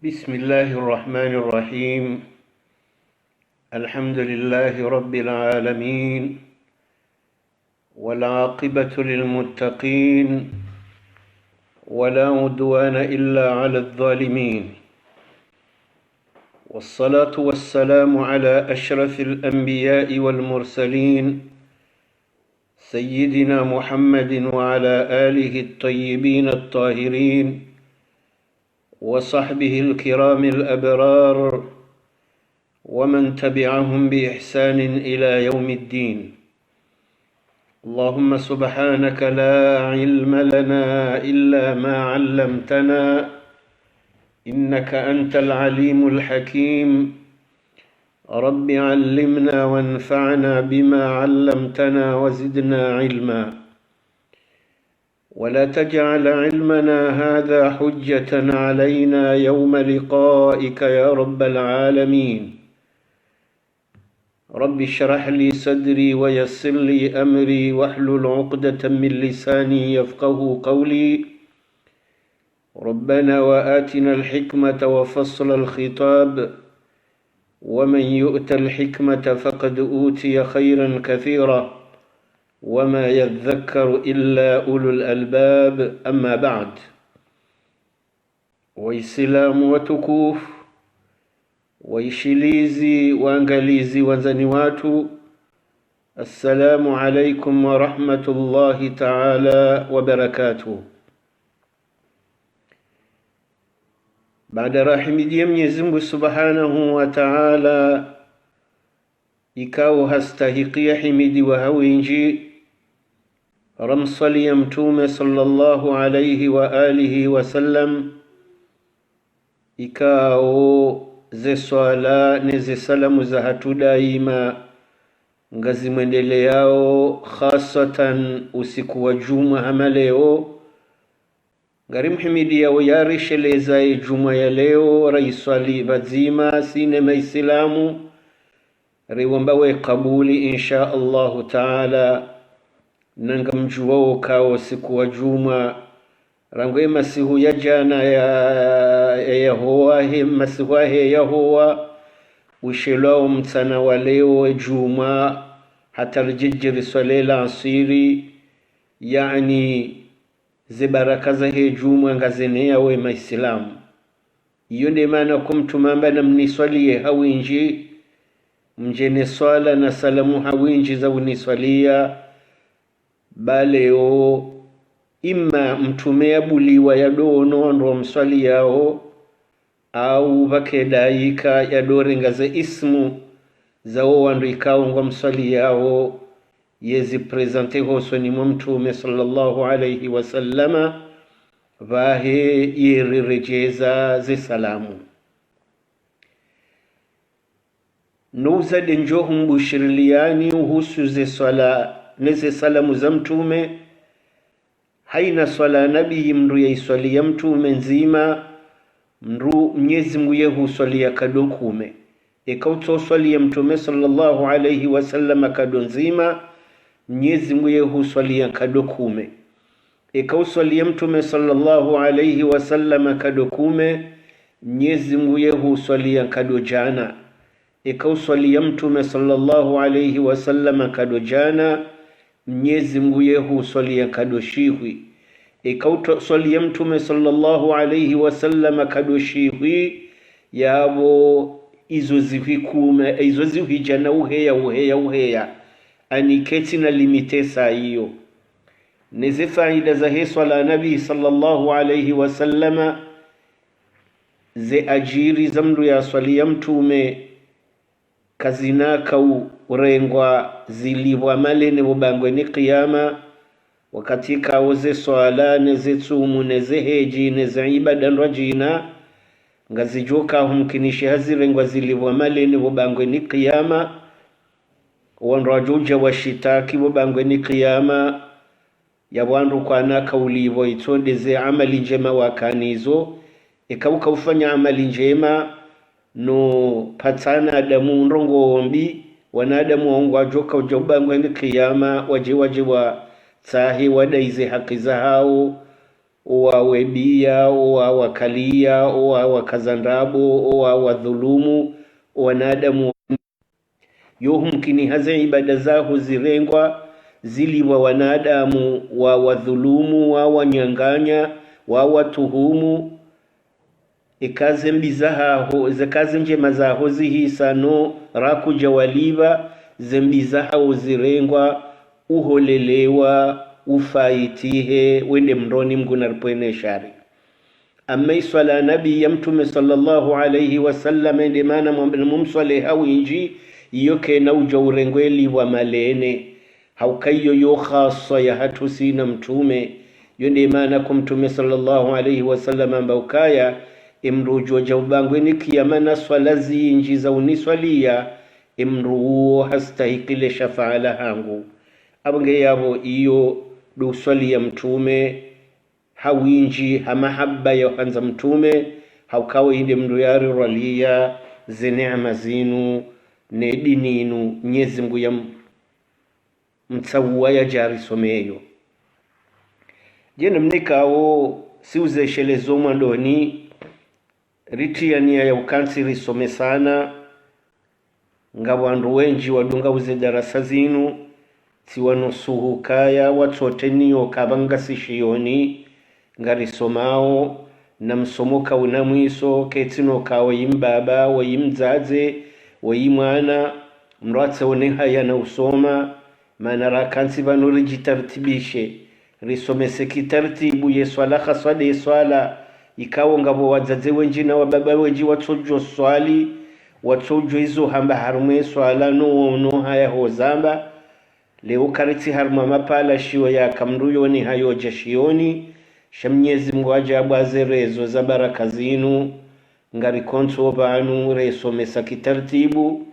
بسم الله الرحمن الرحيم. الحمد لله رب العالمين، والعاقبة للمتقين، ولا عدوان إلا على الظالمين، والصلاة والسلام على أشرف الأنبياء والمرسلين سيدنا محمد وعلى آله الطيبين الطاهرين وصحبه الكرام الأبرار ومن تبعهم بإحسان إلى يوم الدين. اللهم سبحانك لا علم لنا إلا ما علمتنا إنك أنت العليم الحكيم. رب علمنا وانفعنا بما علمتنا وزدنا علما، ولا تجعل علمنا هذا حجة علينا يوم لقائك يا رب العالمين. رب اشرح لي صدري ويسر لي أمري واحلل عقدة من لساني يفقه قولي. ربنا وآتنا الحكمة وفصل الخطاب، ومن يؤت الحكمة فقد أوتي خيرا كثيرا وما يذكر إلا أولو الألباب. أما بعد. Waislamu watukufu, waishilizi, waangalizi, wazani watu, assalamu alaikum wa rahmatullahi ta'ala wa barakatuh. Baada rahimidia Mwenyezi Mungu subhanahu wa ta'ala, ikao hastahiqia himidi wa hawinji, ramsalia mtume sallallahu alayhi wa alihi wa sallam, ikao ze swala neze salamu za hatu daima ngazi mwendele yao, khasatan usiku wa juma hama leo. Ngarim himidi yao yarisheleza juma ya leo raiswali bazima sinema islamu riwambawe kabuli insha Allahu ta'ala. Nanga mjuwao kao siku wa juma rangwe masihu ya jana ya hoa he masihu ya hoa ushelao mtana wa leo juma hata rijijiri swalela asiri, yani zibaraka za he juma ngazenea we maislamu. Iyo ndi maana kumtumamba na mniswalie hawinji mjene swala na salamu hawinji za uniswalia baleo ima mtumea buliwa ya dono ndo mswali yao au vakedaika ya dorenga za ismu zao wandu ikao ngwa mswali yao yezi prezante hoso ni mtume sallallahu alayhi wasallama vahe yerirejeza ze salamu. Nouza denjohu mbushiriliani uhusu ze swala neze salamu za mtume. Haina swala nabii mndu ya iswali ya mtume nzima mndu Mwenyezi Mungu yehu swali ya kadokume ikauto swali ya mtume sallallahu alayhi wasallam kado nzima Mwenyezi Mungu yehu swali ya kadokume ikauswali ya mtume sallallahu alayhi wasallam kadokume Mwenyezi Mungu yehu swali ya kado jana ikauswali ya mtume sallallahu alayhi wasallam kado jana Mwenyezi Mungu yehu swali ya kado shihwi ikauto swali ya mtume sallallahu alayhi wasallam kado shihwi yabo izo zivikume izo zivijana uheya aniketi na limitesa hiyo neze faida za he swala nabii sallallahu alayhi wasallam ze ajiri za mndu ya swali ya mtume kazinaka urengwa zilibwa malene bubangwe ni qiyama wakati kaoze swala neze tsumu neze heji neze ibada rajina ngazijoka humkinishi hazirengwa zilibwa malene bubangwe ni qiyama wanrajuja washitaki bubangwe ni qiyama ya wandu kwa naka ulivo itondeze amali njema wakanizo ikauka ufanya amali njema no patana adamu nrongo ombi wanadamu wangu wajoka ujobangwe ni kiyama waje wa sahi wadaize haki za hao owa webia, owa wakalia, owa wakazandabo, owa wadhulumu wanadamu yohumkini haze ibada zao zirengwa ziliwa wanadamu wa wadhulumu, wa wanyanganya, wa watuhumu. Ikaze mbizaho zikaze njema zaho zihisano rakuja waliva zembizaho zirengwa uholelewa ufaitihe wende mroni mguna ripwene shari. Amma iswala nabi ya mtume sallallahu alayhi wasallam ende mana mumswale hawinji yoke na uja urengweli wa malene haukayo yo khasa ya hatusi na mtume yonde mana kumtume sallallahu alayhi wasallam ambaukaya imrujo jaubangweni kiyamana swala zinji za uniswalia imruo hastahikile shafaala hangu abange yabo iyo du swali ya mtume hawinji hamahabba ya hanza mtume haukawa inde mndu yari ralia ze neema zinu ne dininu Mwenyezi Mungu ya mtsawa ya jari someyo jene mnikawo siuze shelezo mwandoni ritiania ya ukansi risome sana ngawandu wenji wadunga uze darasa zinu tiwanusuhu kaya watoteniyo kabanga sishiyoni ngarisomao na msomoka unamwiso ketino kawa yimbaba wa yimzaze wa yimwana mratse oneha yana usoma manara kansi vanuri jitartibishe risomese kitartibu yeswala khaswade yeswala ikawo ngabo wazaze wenji na wababa wenji watsojo swali watsojo hizo hamba harume swala no haya hozamba leo kariti harma mapala shiwa ya kamruyoni hayo jashioni shamnyezi Mungu ajabu azerezo za baraka zinu ngari konso banu resomesa kitartibu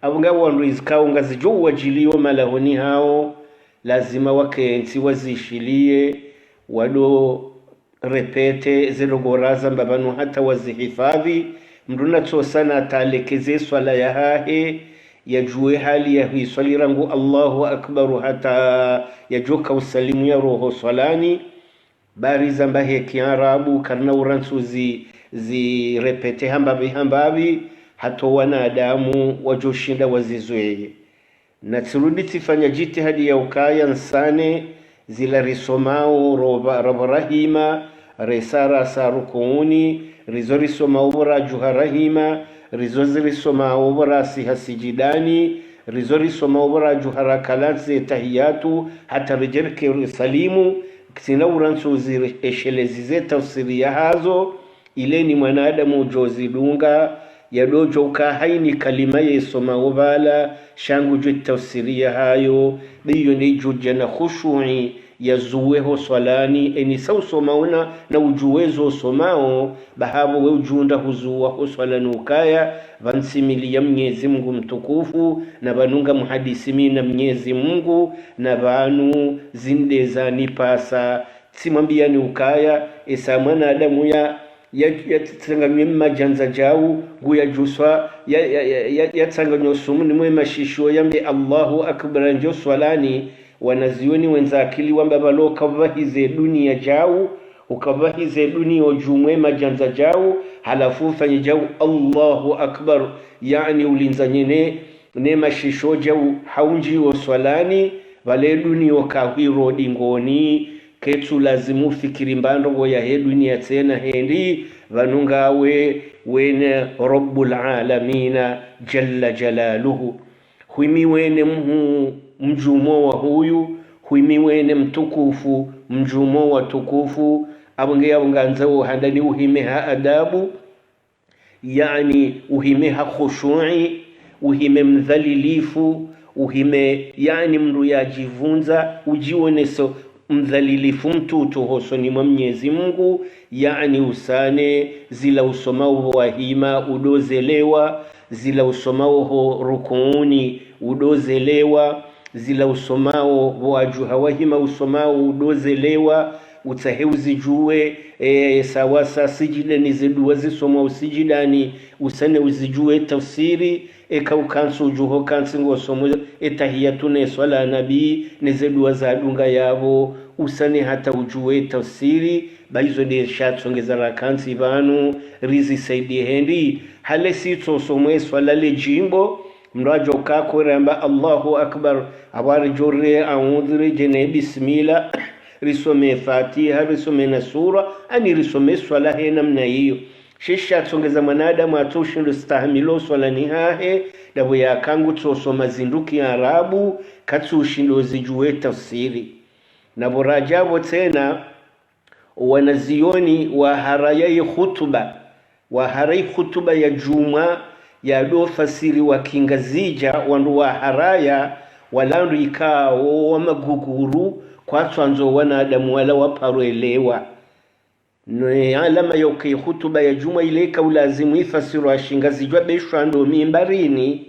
abunga wandu izikao ngazijo wajiliyo malahoni hao lazima wakensi wazishilie wado repete zelogoraza mbabanu hata wazihifadhi mduna tosana atalekeze swala ya hahe yajue hali ya hui swali rangu Allahu akbaru hata yajoka usalimu ya roho swalani bari zambahe kiarabu karna uransu zi repete hambavi hato wanadamu wajoshinda wazizweye na turudi tifanya jitihadi ya ukaya nsane zila risomao rahima resara sarukuuni rizori somao bora juharahima rizori somao bora sihasijidani rizori somao bora juharakalansi tahiyatu hata rejerke salimu kisina uransu eshelezi tafsiri ya hazo ile ni mwanadamu ujozidunga yadojo ukahaini kalima yesoma ubala shangu ju tafsiri ya hayo biyo ni juja na khushu'i yazuweho swalani eni sausomauna na ujuwezo somao bahabo we ujunda huzuwa swalani ukaya vansimili ya Mwenyezi Mungu mtukufu na banunga muhadisimi na Mwenyezi Mungu na banu zindeza nipasa simambia ni ukaya esa mwanadamu ya tsanganywe majanza jau guya juswa ya tsanganywe sumu ni mwema shisho yambe Allahu akbar njo swalani wanazioni wenzakili wamba baloka vahize dunia jau ukavahize dunia ujumwe majanza jau halafu fanye jau Allahu akbar yani ulinzanyene ne mashisho jau haunji wa swalani vale dunia wakahiro dingoni ketu lazimu fikiri mbando ya he dunia tena hendi vanungawe wene rabbul alamina jalla jalaluhu huimi wene mjumo wa huyu huimi wene mtukufu mjumo wa tukufu abunga nzao handani uhimeha adabu yani uhimeha khushu'i uhime mdhalilifu uhime yani mndu yajivunza ujioneso mdhalilifu mtutu hosoni mwa Mwenyezi Mungu yani usane zila usomao wahima udozelewa zila usomao ho rukuuni udozelewa zila usomao wajuha wahima usomao udozelewa utaheuzi juwe sawasa sijida nizidua zisomwa usijidani usane uzijue tafsiri eka ukansu ujuho kansi ngosomo etahiyatune swala nabii nizidua za dunga yabo usane hata ujue tafsiri baizo de shatsongeza rakansi vanu rizi saidi hendi hale sito somwe swala le jimbo mrajo kako ramba Allahu akbar awari jorre audhri jene bismillah risome fatiha risome na sura ani risome swala he namna hiyo shisha tsongeza mwanadamu atoshindo stahamilo swala ni hahe dabo ya kangu tsosoma zinduki arabu katsushindo zijuwe tafsiri na borajabo tena wanazioni wa harayai khutuba ya juma ya do fasiri wa kingazija wandu wa haraya walandu ikao wa maguguru kwa twanzo wanadamu wala waparoelewa no alama yoke khutuba ya juma ileka ulazimu ifasiru ashingazijwa beshwando mimbarini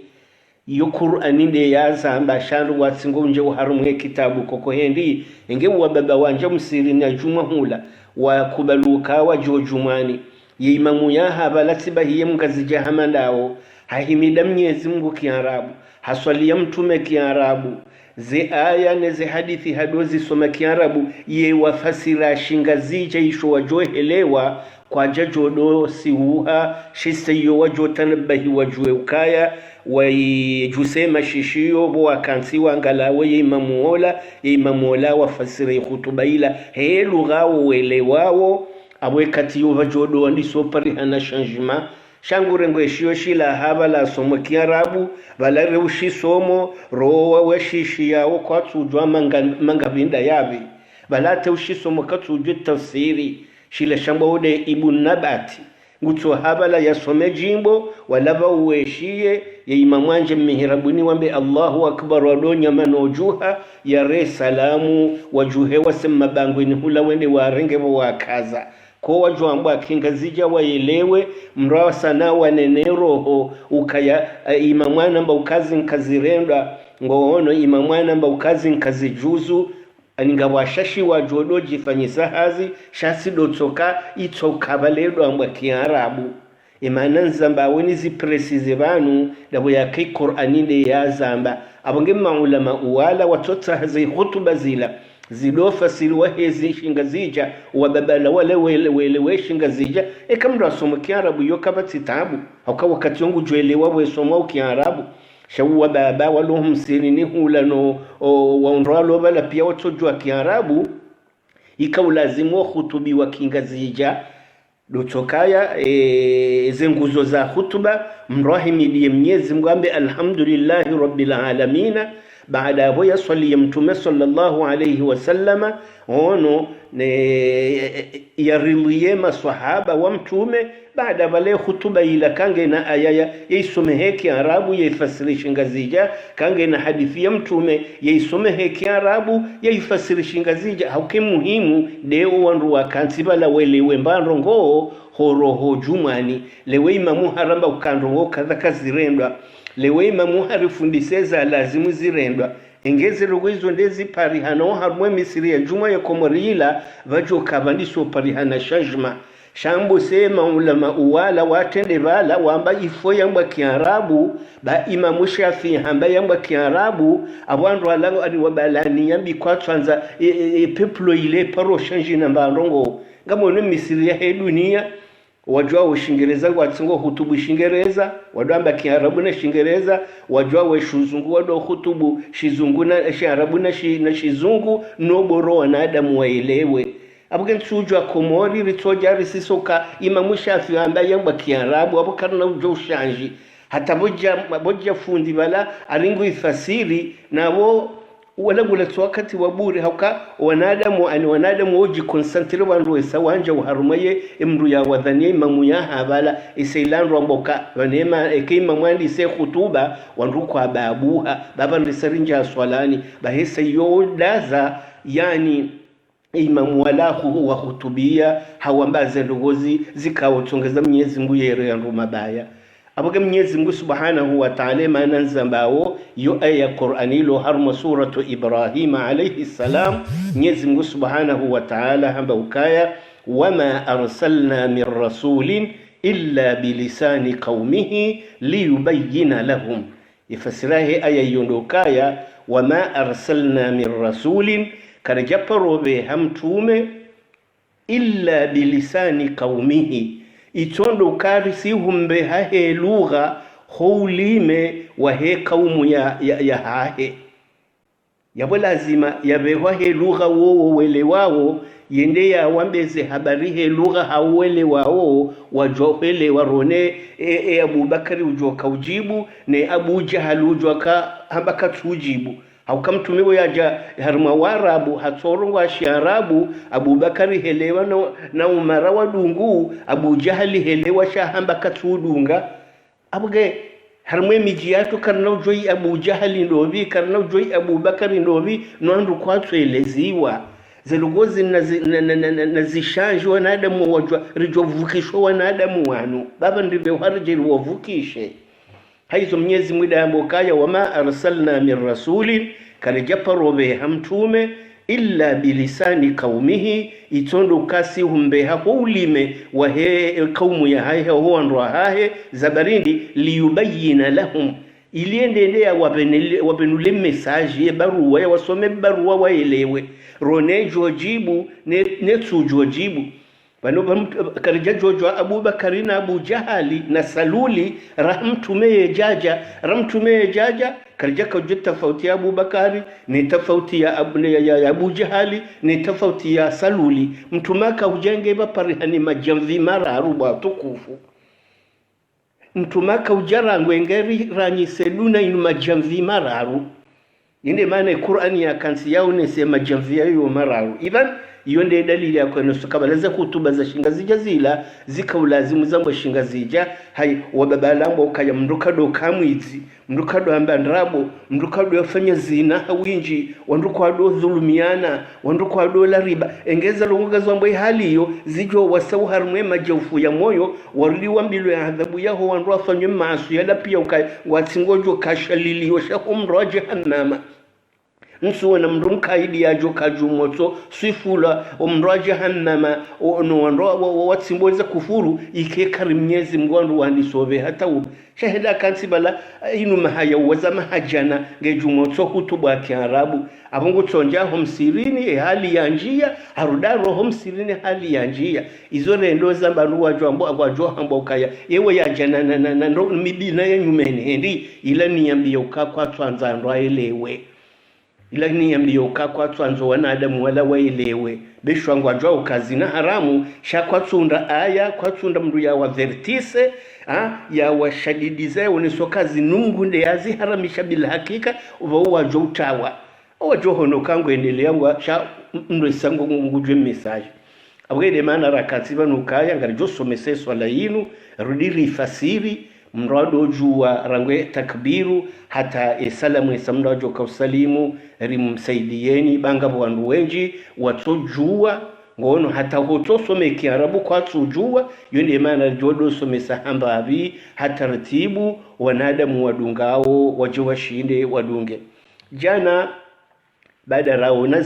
yo Qur'ani de yazamba shandu watsingonje uharumwe kitabu koko hendi enge wa baba wanje musiri na juma hula wa kubaluka wa jojumani ye imamu ya habalatiba hiye mkazi jahamandao hahimida Mwenyezi Mungu Kiarabu haswalia mtume Kiarabu ze aya ne ze hadithi hadozi soma Kiarabu ye wafasira shingazija isho wajohelewa kwa jajodo siuha shiseyo wajotanabahi wajue ukaya wajusema shishiyo wakansiwa angalawe ye imamuola wafasira khutuba ila he lugha uelewao abwekati yo vajodo wandiso parihana changement shangure ngweshiyo shila haba la somo Kiarabu balare ushisomo rowa washishi yao kwa tujwa manga binda yavi balate ushisomo katujwe tafsiri shila shamba ode Ibn Nabati ngutso haba la yasome jimbo walaba uweshie ya imamwanje mihrabuni wambe Allahu akbar wadonya manojuha ya re salamu wajuhe wasema bangweni hula wende warenge wa kaza ko wajwambo akingazija waelewe mrawa sana wanene roho ukaya imamwana mba ukazi nkazirenda ngohono imamwana mba ukazi nkazijuzu aninga washashi wajodo jifanyisa hazi shasi dotsoka itsoka baledo amba Kiarabu imana nzamba weni zipresize banu dabo ya kai Qur'ani de ya zamba abonge maulama uwala watotsa hazi khutuba zila zido fasiri wa hezi shingazija wababala wale wele shingazija kamra somo Kiarabu yokabati tabu hauka wakati yongu juelewa we somo Kiarabu shawu baba walohum sirini hulano waunralo bala pia watojua Kiarabu ikaulazimu khutubi wa kingazija dotokaya zenguzo za khutuba mrahimidie Mwenyezi Mungu ambe alhamdulillahi rabbil alamin baada ya yasali mtume sallallahu alayhi wasallama ono yaridhiye maswahaba wa mtume baada wale khutuba ila kange na aya yaisomehe Kiarabu yaifasirisha ngazija kange na hadithi ya mtume yaisomehe Kiarabu yaifasirisha ngazija hauke muhimu deo wandu wakansi bala welewe mbandongo horoho jumani lewe imamu haramba ukandongo kadha kazirendwa lewe imamu harifundiseza lazimu zirendwa engeze rugwizo ndezi parihano harumwe misiri ya juma ya komorila vajo kabandiso parihana shajma shambo sema ulama uwala watende bala wamba ifo yamba Kiarabu ba imamu Shafi hamba yamba Kiarabu abwandu alango ani wabalani yambi kwa twanza peplo ile paro shanji na mbandongo ngamo ne misiri ya dunia wajua ushingereza watsingo hutubu shingereza wadamba Kiarabu na shingereza wajua weshuzungu wado hutubu shizungu na Kiarabu na shizungu noboro wanadamu waelewe abuke nsujwa komori ritoja risisoka imamu Shafi ambaye yamba Kiarabu abukarna ujo shanji hata boja fundi bala aringu ifasiri nabo wala gulatu wakati waburi hauka wanadamu oji konsantre wandu wesa wanja uharumaye imru ya wadhanie imamu ya habala isailandu wamboka wanema eke imamu andi ise khutuba wandu kwa babuha baba ndisarinja aswalani bahesa yodaza yani imamu walahu wa khutubia hawambaze ndogozi zikawotongeza Mwenyezi Mungu yere yandu mabaya abuga Mwenyezi Mungu Subhanahu wa Ta'ala mananzambao yo aya Qur'ani lo harma suratu Ibrahim alayhi salam Mwenyezi Mungu Subhanahu wa Ta'ala hamba ukaya wama arsalna min rasulin illa bilisani qaumihi liyubayyana lahum ifasirahi aya yondokaya wama arsalna min rasulin karjaparobe hamtume illa bilisani qaumihi itondo kari si humbe hahe lugha houlime wa he kaumu ya hahe yabo lazima yabewa he lugha wowo wele wao yende ya wambeze habari he lugha hawele wao wajohele warone Abubakari ujoka ujibu ne Abu Jahal ujoka hambaka tujibu haukamtumiwe yaja harma warabu hatorongwa asharabu Abubakari helewa na Umara wadungu Abu Jahali helewa shahamba katudunga abuge harmwe mijiyatu karna joyi Abu Jahali ndobi karna joyi Abubakari ndobi nwandu kwatso eleziwa zelugozi nazishanji wanadamu wajwa rijovukishwa wanadamu wanu baba ndivyo harije riwavukishe haizo Mwenyezi Mungu ambokaya wama arsalna min rasulin kalijaparobe hamtume illa bilisani qaumihi itondo kasi humbe haulime wa he kaumu ya hahe huandro hahe zabarindi liyubayina lahum iliendelea wabenule message barua ya wasome barua waelewe rone jojibu ne tujojibu bano karija jojo Abubakari na Abu Jahali na Saluli ramtume jaja karija kujua tofauti ya Abubakari ni tofauti ya Abu Jahali ni tofauti ya Saluli mtumaka ujenge baparihani majamvi mara aruba tukufu mtumaka ujarangwe ngeri ranyi seluna inu majamvi mara aru inde maana Qur'ani ya kansi yao nesema majamvi yayo mara aru idhan iyo ndiye dalili ya kwenu sukabalaza kutuba za shingazija zila zikaulazimu zambo shingazija hai wababalambo ukaya mndukado kamwizi mndukado ambandrabo mndukado yafanya zina hawinji wandukado dhulumiana wandukado la riba engeza lunguga zambo hali hiyo zijo wasau harumwe majaufu ya moyo waruliwa mbilo ya adhabu yaho wandu wafanywe maasu yala pia watsingojo kashalili washakumro jahannama nsuwe na mndu mkaidi ya joka jumoto swifula omndoa jahannama no watsimboza kufuru ikekari Mwenyezi Mungu wandu wandisove hata shahida kansibala inu mahaya waza mahajana ngejumoto hutubu ya Kiarabu abungu tonja homsirini hali ya njia harudaro homsirini hali ya njia izo rendo zamba nuwa jwambo hambo ukaya yewe ya jana na mibina ya nyumene hendi ila niyambia ukakwa tuanzandwa elewe ila niyambia ukakwa tuanzo wanadamu wala wailewe beshwangwa jwa ukazina haramu shakwa tunda aya kwa tunda mndu ya wavertise ya washadidize unesoka zinungu nde yazi haramisha bila hakika uwa jo utawa uwa jo hono kangu endelea ngwa sha mndu isangu ngujwe message abwede maana rakatiba nukaya ngari jo somese swala yinu rudiri fasiri mrado jua rangwe takbiru hata salamu esamda jo kausalimu rimsaidieni banga wandu wenji watojua ngono hata hotosome Kiarabu kwa tujua yonde maana jodo some sahamba abi hata ratibu wanadamu wadungao waje washinde wadunge jana baada rao na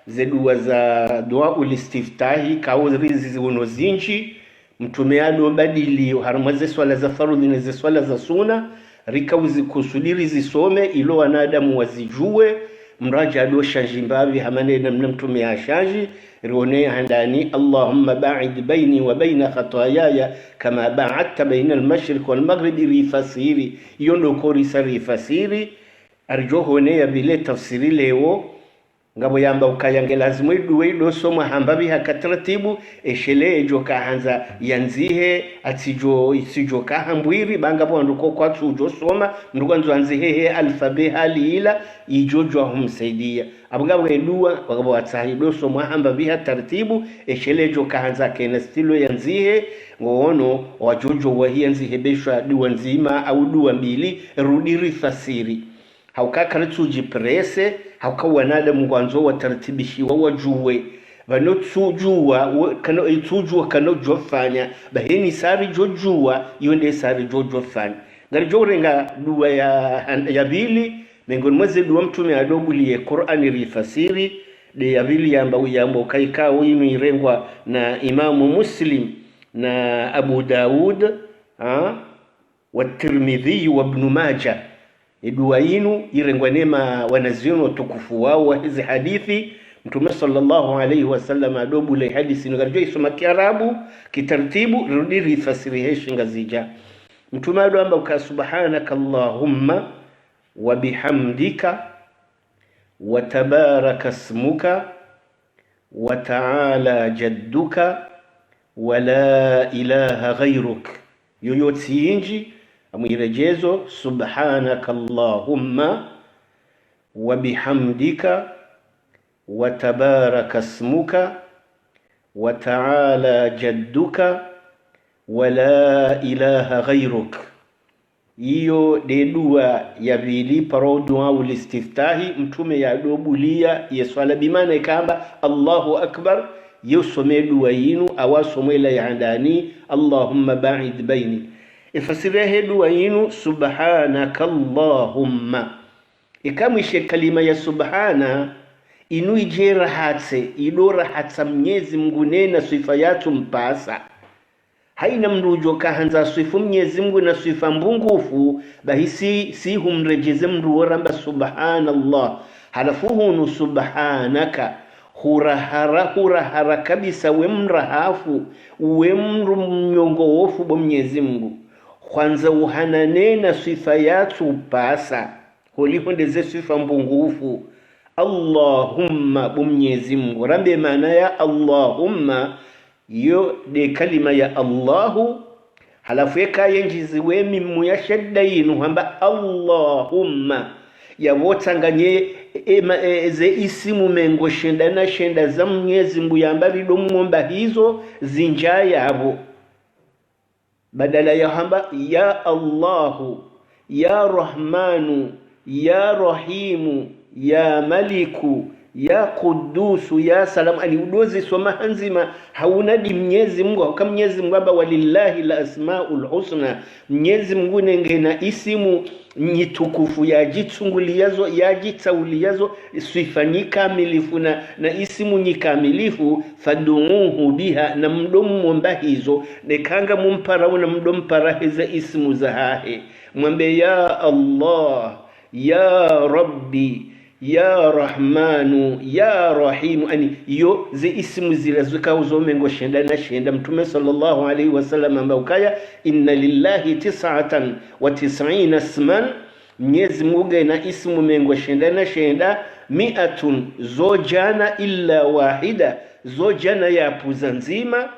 zedua za dua ulistiftahi kaurizi ziono zinchi mtume ado badili harumaze swala za farudhi na swala za suna rikauzi kusudiri zisome ilo wanadamu wazijue mraja ado shajimbavi hamane na mtume ashaji rione handani Allahumma ba'id baini wa baina khataayaya kama ba'adta baina al-mashriq wal-maghrib rifasiri yondo korisa rifasiri arjohone ya bile tafsiri leo ngabo yamba ukayange lazima iduwe soma hambabi hakataratibu eshele joka hanza yanzihe atijo kahambwiri bangabo nduko kwa tujo soma ndukanzo anzihe alfabe hali ila ijojo humsaidia abugabo edua bagabo atsahido soma hambabi hataratibu eshele joka hanza kena stilo yanzihe ngono wajojo wahianzihe beshwa dua nzima au dua mbili rudiri fasiri haukaka tujiprese hauka wanadamu gwanzo wataratibishi wajuwe bano tujua kano jofanya baheni sari jojua yonde sari jojofanya ngari jorenga dua ya bili mengoni mweze dua mtume adobulie Qur'ani rifasiri de ya bili yamba kaika winu irengwa na Imamu Muslim na Abu Daud wa Tirmidhi wa Ibn Majah dua inu irengwa nema wanazionu tukufu wao wa hizi hadithi Mtume sallallahu alayhi wasallam adobu le hadithi ngajo isoma Kiarabu kitaratibu rudiri fasirihe ngazija. Mtume ado uka subhanaka Allahumma wa bihamdika wa tabaraka ismuka wa ta'ala jadduka wa la ilaha ghayruk. Yoyoti inji amuirejezo subhanaka Allahumma wa bihamdika wa tabaraka ismuka wa ta'ala jadduka wa la ilaha ghayruk. Iyo de dua ya vili paro dua ulistiftahi mtume ya dobulia yeswala bimana ikamba Allahu akbar yusome dua yinu awasomela ya andani Allahumma ba'id baini. Ifasirehe dua yinu subhanaka Allahumma. Ikamwishe kalima ya subhana inu ijera hatse idora hatsa Mwenyezi Mungu nena sifa yatu mpasa. Haina mrujo kahanza sifu Mwenyezi Mungu na sifa mbungufu bahisi si humrejeze mruoramba subhanallah halafu hunu subhanaka hurahara kabisa wemrahafu wemru mnyongoofu bo Mwenyezi Mungu kwanza uhananena sifa yatu pasa holihondeze sifa mbungufu Allahumma bo Mwenyezi Mungu rambe maana ya Allahumma yo de kalima ya Allahu halafu yenjizi wemi muyashadda yinu hamba Allahumma ya wotanganye ze isimu mengo shenda za Mwenyezi Mungu yamba bidomomba hizo zinja yabo badala ya hamba ya Allahu ya Rahmanu ya Rahimu ya Maliku ya Kudusu ya Salam ali udozi soma hanzima haunadi Mwenyezi Mungu kama Mwenyezi Mungu aba walillahi la asmaul husna. Mwenyezi Mungu nengena isimu nyitukufu ya jitsunguliyazo ya jitauliyazo sifa kamilifu na isimu nyikamilifu faduuhu biha na mdomo mbahizo nekanga mumpara na mdomo paraheza isimu zahahe mwambe ya Allah ya Rabbi ya Rahmanu ya Rahimu ani yo ze isimu zilazweka uzomengo shenda Mtume sallallahu alayhi wasallam ambakaya inna lillahi 99 isman Mwenyezi Mungu na ismu mengo shenda 100 zojana illa wahida zojana ya puzanzima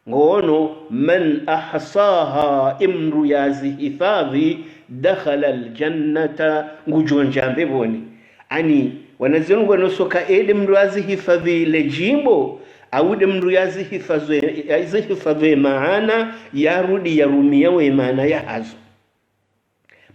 ngono man ahsaha imru yazihifadhi dakhala aljannata ngujonjambe boni ani wanaziongo nosoka ede mndu azihifadhi le jimbo au de mndu yazihifadhi maana yarudi yarumia we maana ya hazo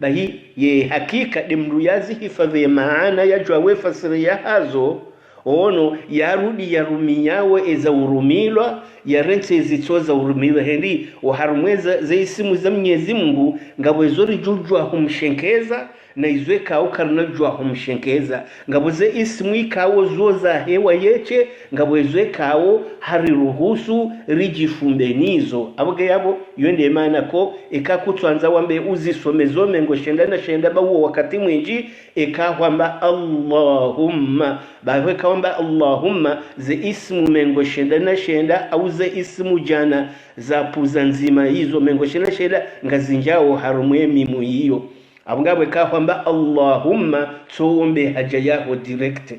bahi ye hakika de mndu yazihifadhi maana ya jwawe fasiri ya hazo ono yarudi yarumia we eza urumilwa yarense zitoza urumilwa hendi waharumweza ze isimu za Mwenyezi Mungu ngabwezori jujwa humshenkeza na izweka ukarnajwa humshenkeza ngaboze ismu ikawo zoza hewa yeche ngabwezwekawo hari ruhusu rijifumbenizo abuge yabo yonde maana ko ikakutwanza wambe uzisomezome ngo shenda bawo wakati mwinji ikahwamba Allahumma baweka wamba Allahumma ze ismu mengo shenda au ze ismu jana za puzanzima hizo mengo shenda ngazinjao harumwe mimu hiyo abungabwe kwamba Allahumma tuombe haja yako direct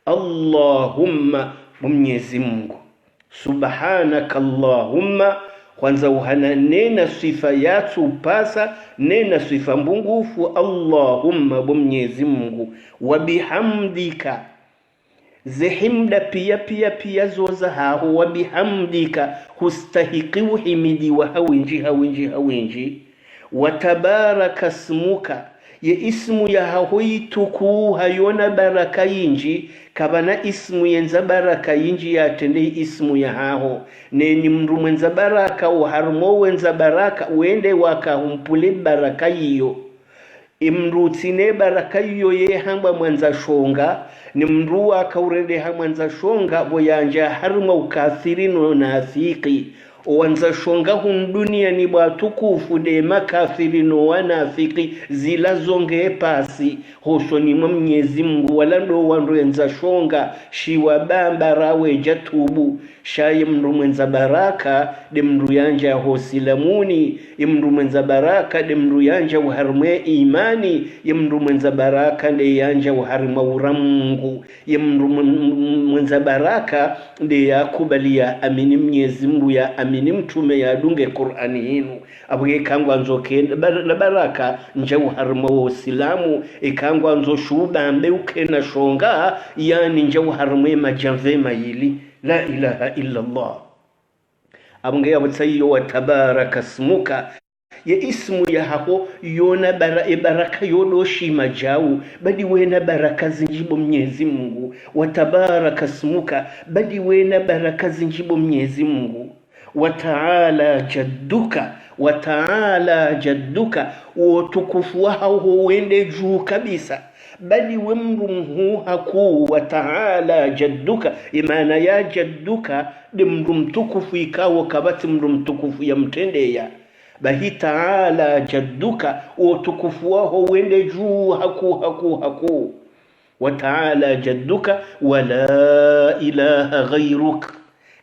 Allahumma Mwenyezi Mungu subhanaka Allahumma kwanza uhananena sifa yatu pasa nena sifa mbungufu Allahumma Mwenyezi Mungu wa bihamdika zihimda pia zoza hao wa bihamdika hustahiki uhimidi wa hawinji wa tabaraka ismuka ye ismu ya hahoituku hayona baraka yinji kabana ismu yenza baraka yinji yatende ismu ya haho neni mndu mwenza baraka uharumo wenza baraka uende wakahumpule baraka yiyo imrutine baraka yiyo ye hamba mwenza shonga ni mndu wakaurede mwenza shonga boyanja harumo ukafiri no nafiki wanza shonga hun dunia ni batukufu de makafiri no wanafiki zilazonge pasi hoshoni mwa Mwenyezi Mungu wala ndo wanza shonga shiwa bamba rawe jatubu shaye mndu mwenza baraka de mndu yanja hosilamuni mndu mwenza baraka de mndu yanja uharmwe imani mndu mwenza baraka de yanja uharma uramungu mndu mwenza baraka de yakubalia amini Mwenyezi Mungu ya amini mtume ya dunge Qur'ani hinu abuge kangwa nzoke na baraka nje uharma wa Uislamu ikangwa nzo shuba mbeuke na shonga yani nje uharmwe majamve mayili la ilaha illa Allah abunge ya watayo wa tabaraka smuka ya ismu ya hapo yona baraka yodoshi majau badi wena baraka zinjibo Mwenyezi Mungu wa tabaraka smuka badi wena baraka zinjibo Mwenyezi Mungu wa ta'ala jadduka utukufu wao huende juu kabisa bali wemru haku wa ta'ala jadduka imana ya jadduka dimru mtukufu ikawo kabati mru mtukufu ya mtendeya bahi ta'ala jadduka utukufu wao huende juu haku wa ta'ala jadduka wa la ilaha ghayruk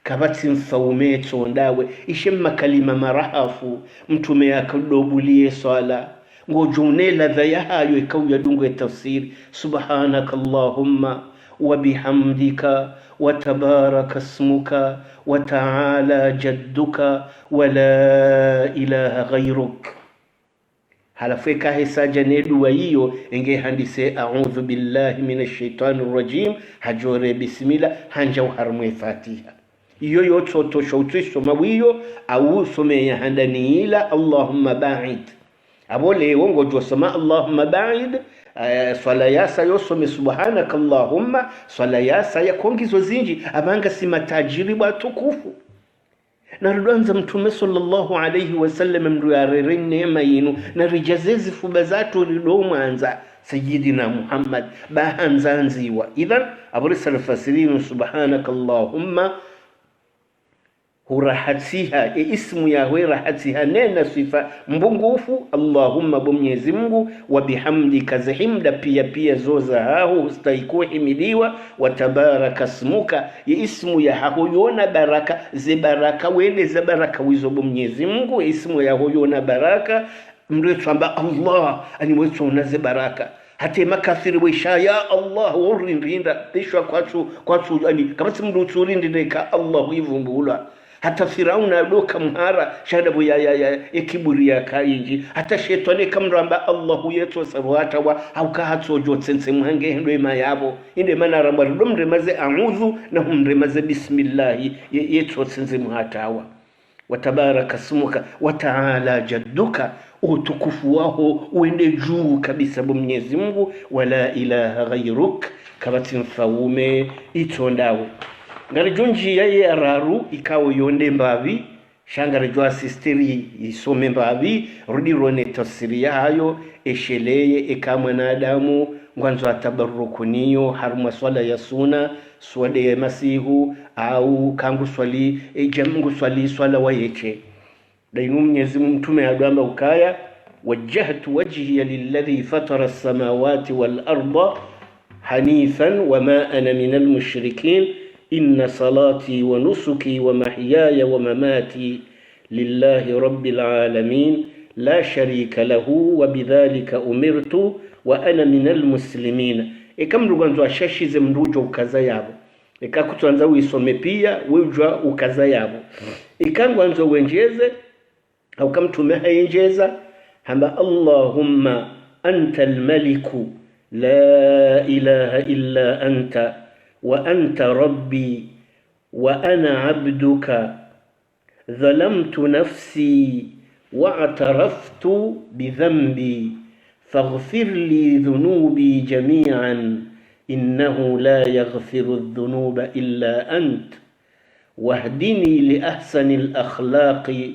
kabati mfaumeto ndawe ishemma kalima marahafu mtume yakadobulie swala ngojune ladha yahayo ikaw yadungu tafsiri subhanakallahumma wa bihamdika wa tabaraka ismuka wa ta'ala jadduka wa la ilaha ghayruk halafeka hisaja nedu hiyo enge handise a'udhu billahi minash shaitanir rajim hajore bismillah hanja uharmwe fatiha iyo yoto shautisho mawiyo au some ya handani ila Allahumma ba'id abole wongo josama Allahumma ba'id swala yasa yosome subhanaka Allahumma swala yasa yakongizo zinji abanga si matajiri batukufu na rudwanza mtume sallallahu alayhi wasallam mndu yarere neema yinu na rijazezi fubazatu ridomwanza sayyidina Muhammad bahanzanziwa idhan aburisal fasirin subhanaka Allahumma hurahatiha ismu yahwe rahatiha nena sifa mbungufu Allahumma Mwenyezi Mungu wa bihamdika zahimda pia zoza hao ustaikuhimidiwa wa tabaraka smuka ismu yaho yona baraka zibaraka wende za baraka wizo Mwenyezi Mungu ismu yaho yona baraka mretu amba Allah ani wetu unaze baraka hata makafiri wisha ya Allah urinda tishwa kwatu ani kama simdu turindika Allah yivumbula hata Firauna adoka mhara shadabu ya kiburi ya kaiji hata shetani kamramba Allahu yetu sarwata wa hauka hatso jotsense mhange ndo mayabo inde mana ramba rumre maze a'udhu na humre maze bismillah yetu tsense mhatawa wa tabaraka smuka wa ta'ala jadduka utukufu wao uende juu kabisa Mwenyezi Mungu wala ilaha ghayruk kabati mfaume itondawe ngarijunji yaye araru ikawo yonde mbavi shangarejwa sisteri isome mbavi rudirone tafsiri yayo esheleye ekamwanadamu ngwanzo atabarrukuniyo haruma swala ya suna swade ya masihu au kangu swali jamungu swala wayeche dainu Mwenyezi mtume agamba ukaya wajjahtu wajhiya lilladhi fatara as-samawati wal arda hanifan wama ana minal mushrikin إن صلاتي ونسكي ومحياي ومماتي لله رب العالمين لا شريك له وبذلك أمرت وأنا من المسلمين إكم رغانزو أشاشيز مروجو وكازايابو إكاكتو أنزو يسومي ويجوا وكازايابو إكام رغانزو وينجيزة أو كم تمها ينجيزة هما اللهم أنت الملك لا إله إلا أنت وأنت ربي وأنا عبدك ظلمت نفسي واعترفت بذنبي فاغفر لي ذنوبي جميعا إنه لا يغفر الذنوب إلا أنت واهدني لأحسن الأخلاق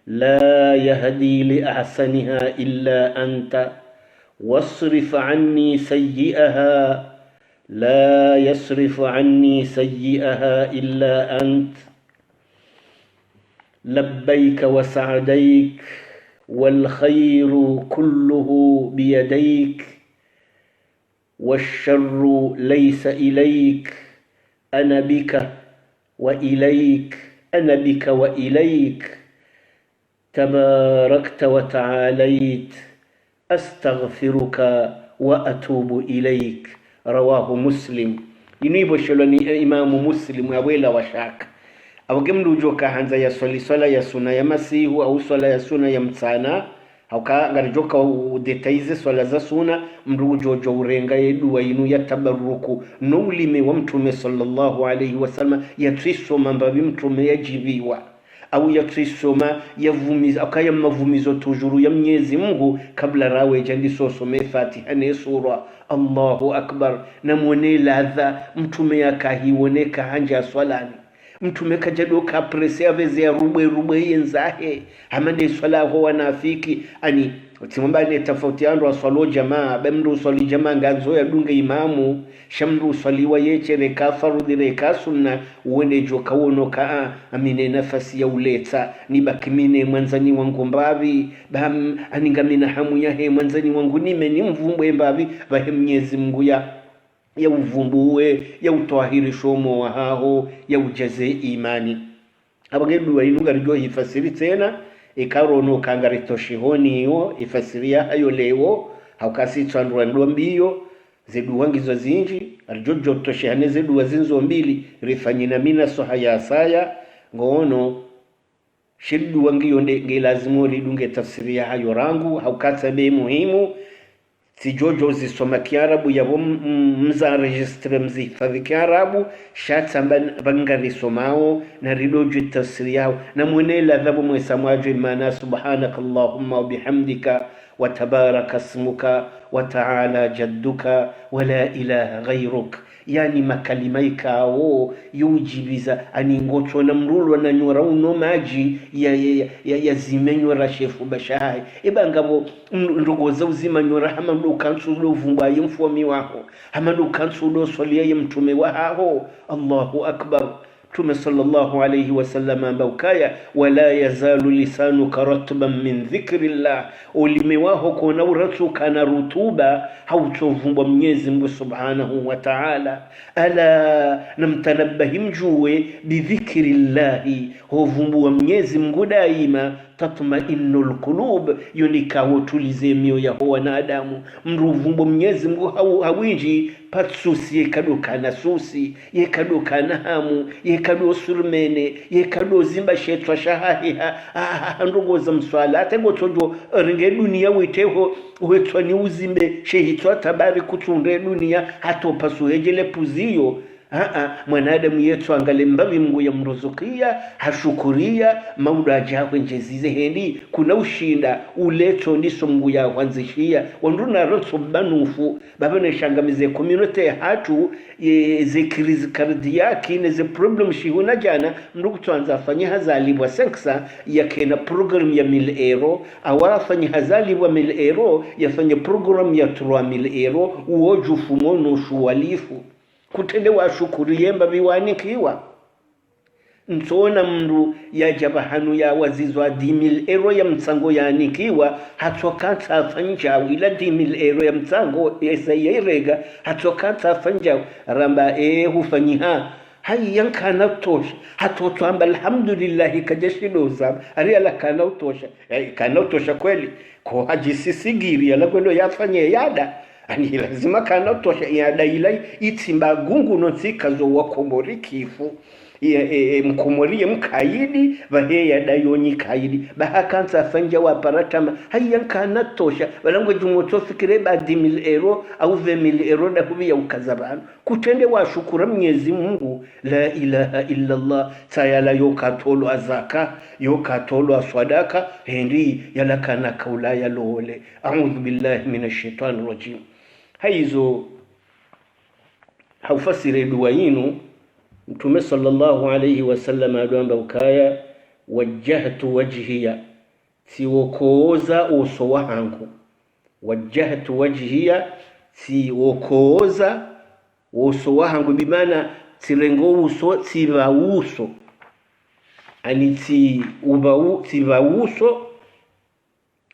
لا يهدي لأحسنها إلا أنت واصرف عني سيئها لا يصرف عني سيئها إلا أنت لبيك وسعديك والخير كله بيديك والشر ليس إليك أنا بك وإليك أنا بك وإليك تباركت وتعاليت أستغفرك وأتوب إليك. رواه مسلم. ينيبو شلوني إمام مسلم وويلا وشاك awagemdu joka hanza ya swala ya suna ya masihu au swala ya suna ya mtsana hauka ngarijoka udetaize swala za suna mdu jojo urenga yedu wa inu ya tabaruku nulime wa mtume sallallahu alayhi wasallam ya trisoma mbavi mtume ya jiviwa au ya trisoma ya vumiza akaya mavumizo tujuru ya Mwenyezi Mungu kabla rawe jandi sosome Fatiha ne sura Allahu akbar na mwone ladha mtume akahiwoneka hanja swalani mtume kajado ka preserve ya rubwe yenzahe hamande swala ho wanafiki ani timamba ni tofauti yandu waswalo jamaa bemdu swali jamaa ngazo ya dunga imamu shamdu swaliwa yechere ka farudhi ka sunna uende joka wono ka amine nafasi ya uleta ni bakimine mwanzani wangu mbavi bam aningamina hamu ya he mwanzani wangu nime ni mvumbwe mbavi bahe Mwenyezi Mungu ya uvumbuwe ya utwahirisho mo haho ya ujaze imani abagedu bayinunga ryo hifasiri tena ikarono kangaritoshihoni yo ifasiria hayo leo haukasi tsandwa ndombiyo zedu wangizo zinji arjojo toshihane zedu wazinzo mbili rifanyina mina sohaya saya ngono shidu wangiyo nge lazimo ridunge tafsiria hayo rangu haukata be muhimu si jojo zisoma Kiarabu yabo mza registre mzihifadhi Kiarabu shata bangari somao na ridojo tafsiri yao na mwenela dhabu mwesamwajo imana subhanakallahumma wa bihamdika wa tabaraka ismuka wa ta'ala jadduka wa la ilaha ghayruk. Yani makalimaika o yujibiza aningoto na mrulo na nyora uno maji ya zimenyo rashefu bashahai ngabo ndogoza uzima nyora hamadu kansulo vumba yemfomi wako hamadu kansulo solia yemtume waho. Allahu akbar. Tume sallallahu alayhi wasallam ambakaya wala yazalu lisanuka ratban min dhikrillah ulimi wako kona uratuka na rutuba hautovumbwa Mwenyezi Mungu subhanahu wa ta'ala. Ala namtanabahi mjue bidhikrillah huvumbwa Mwenyezi Mungu daima tatma'innul qulub yunikawo tulize mioyo ya wanadamu. Mruvumbwa Mwenyezi Mungu hawinji patsusi yekadoka na susi yekadoka na hamu yekado surmene yekado zimba shetwa shahahiha ndogoza mswala atengo tojo ringe dunia witeho wetwa ni uzimbe shehitwa tabari kutunde dunia hatopa suhejele puziyo mwanadamu yetu angale mbavi Mungu ya mruzukia hashukuria mauda jawe njezize hendi kuna ushinda uleto ndiso Mungu ya wanzishia wanduna roto banufu babane shangamize community hatu ze krizi kardiaki ne ze problem shihuna jana mndugu tuanza afanya hazali wa senksa yake na program ya 1000 euro awafanya hazali wa 1000 euro yafanya program ya 3000 euro uoju fumono shuwalifu kutende wa shukuri yemba biwanikiwa nsona mndu ya jabahanu ya wazizwa 10,000 euro ya mtsango ya anikiwa hatokata afanja wila 10,000 euro ya mtsango esa yerega hatokata afanja ramba hufanyiha hai yankana utosha hatotwamba alhamdulillah kajashidoza ariala kana utosha kana utosha kweli ko hajisisigiri ala kwendo yafanye yada ani lazima kana utosha yada ilai itimba gungu nonsika zo wakomori kifu mkomorie mkaidi baheya dayonyi kaidi bahakanza fanja wa paratama hayanka natosha balango jumoto fikire ba 10,000 euro au 20,000 euro na kubi ya ukazabana kutende wa shukura Mwenyezi Mungu. La ilaha illa Allah sayala yokatolo azaka yokatolo aswadaka hendi yalakana kaula ya lole. A'udhu billahi minash shaitani rajim. Haizo haufasire dua yinu Mtume sallallahu alayhi wasallam aduamba ukaya wajjahtu wajhiya siwokooza uso wangu. Wajjahtu wajhiya siwokooza uso wangu bimana sirengo uso siba uso aniti tivauso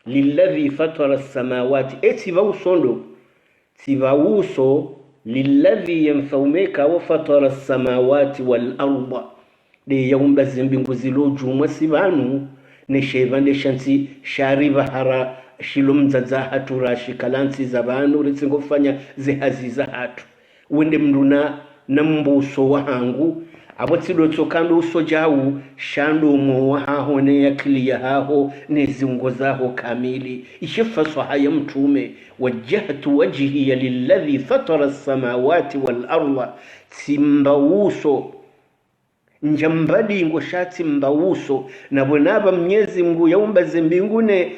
lilladhi fatara as-samawati etivausondo tivauso lilladhi yanfaumeka wa fatara as-samawati wal arda de yaumba zimbingu zilojumwa sibanu nesheva neshansi shariva hara shilomzaza hatu rashikalansi zabanu ritingofanya zihaziza hatu wende mnduna na mbuso wahangu abo tidotokando uso jawu shando mo haho ne yakliya haho ne zingo zaho kamili ishifaso haya mtume wajjahtu wajhiya lilladhi fatara as-samawati wal arda simbauso njambadi ngo shati mbauso nabonaba mnyezi Mungu yaumbaze mbingune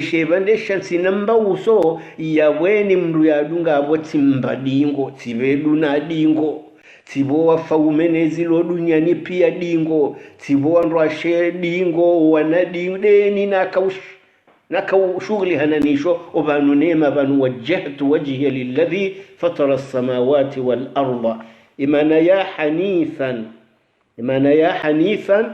shebande shansi nambauso yaweni mndu yadunga abo timbadingo tibeduna dingo tibo wafaumenezi lo dunyani pia dingo tibo andwashe dingo wanadingo deni nakawshughuli hananisho obanu nema banu wajjahtu wajhiya lilladhi fatara as-samawati wal arda imana ya hanifan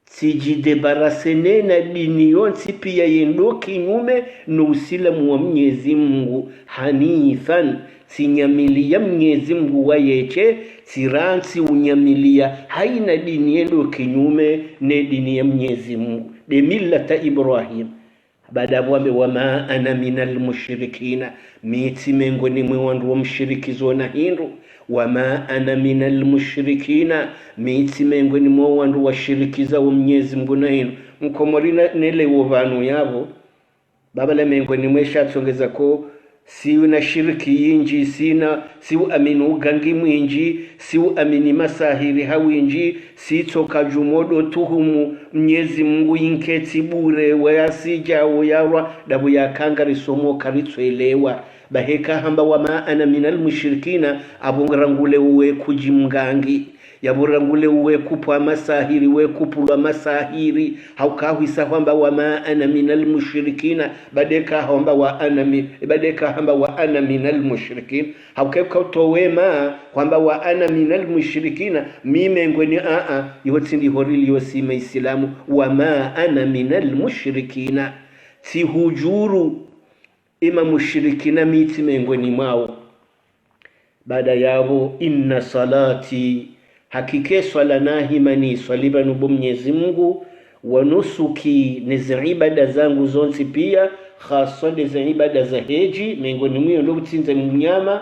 sijidebarasene na dini yonsi pia yendo kinyume na usilamu wa Mwenyezi Mungu. Hanifan sinyamilia Mwenyezi Mungu wayeche siransi unyamilia haina dini yendo kinyume na dini ya Mwenyezi Mungu de millata Ibrahim. Baada wame wama ana minal mushrikina miti mengoni mwe wandu wa mshirikizo na hindu wama ana minal mushrikina miti mengoni mwe wandu wa shirikiza wa Mwenyezi Mungu na hindu mkomorina nele wovanu yavo babala mengoni mwe shatsongeza ko siu na shiriki yinji siu aminu gangi mwinji siu amini masahiri hawinji sitoka jumodo tuhumu Mwenyezi Mungu yinketi bure wayasija uyarwa dabu yakangari somo karitwelewa baheka hamba wama ana minal mushrikina abungrangule uwe kujimgangi yaburangule uwe kupwa masahiri we kupulwa masahiri haukahwisa kwamba wama ana minal mushrikina badeka hamba wa ana minal mushrikin haukeka utowema kwamba wa ana minal mushrikina mime ngweni yotindi horili yosima Islamu wama ana minal mushrikina si hujuru ima mushrikina miti mengweni mwao. Baada yao inna salati hakike swala nahimani swaliba nubu Mwenyezi Mungu wa nusuki nizi ibada zangu zonsi pia khaswa nizi ibada za heji mengoni mwiyo ndo kutinza mnyama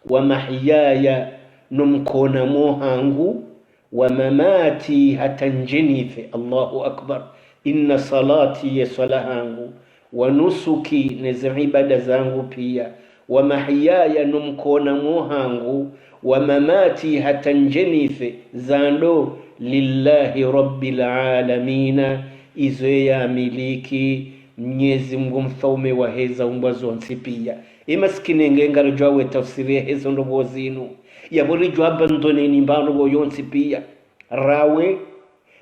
wa mahyaya numkona mohangu wa mamati hata njenife. Allahu akbar. Inna salati ya swala hangu wa nusuki nizi ibada zangu pia wa mahyaya numkona mohangu wa mamati hata njenife zando lillahi rabbil alamina izo ya miliki Mwenyezi Mungu mfaume wa heza umbwa zonsi pia. Imaskine ngengara jwawe tafsiri ya heza ndogo zinu yaburi jwa abandone ni mbano go yonsi pia rawe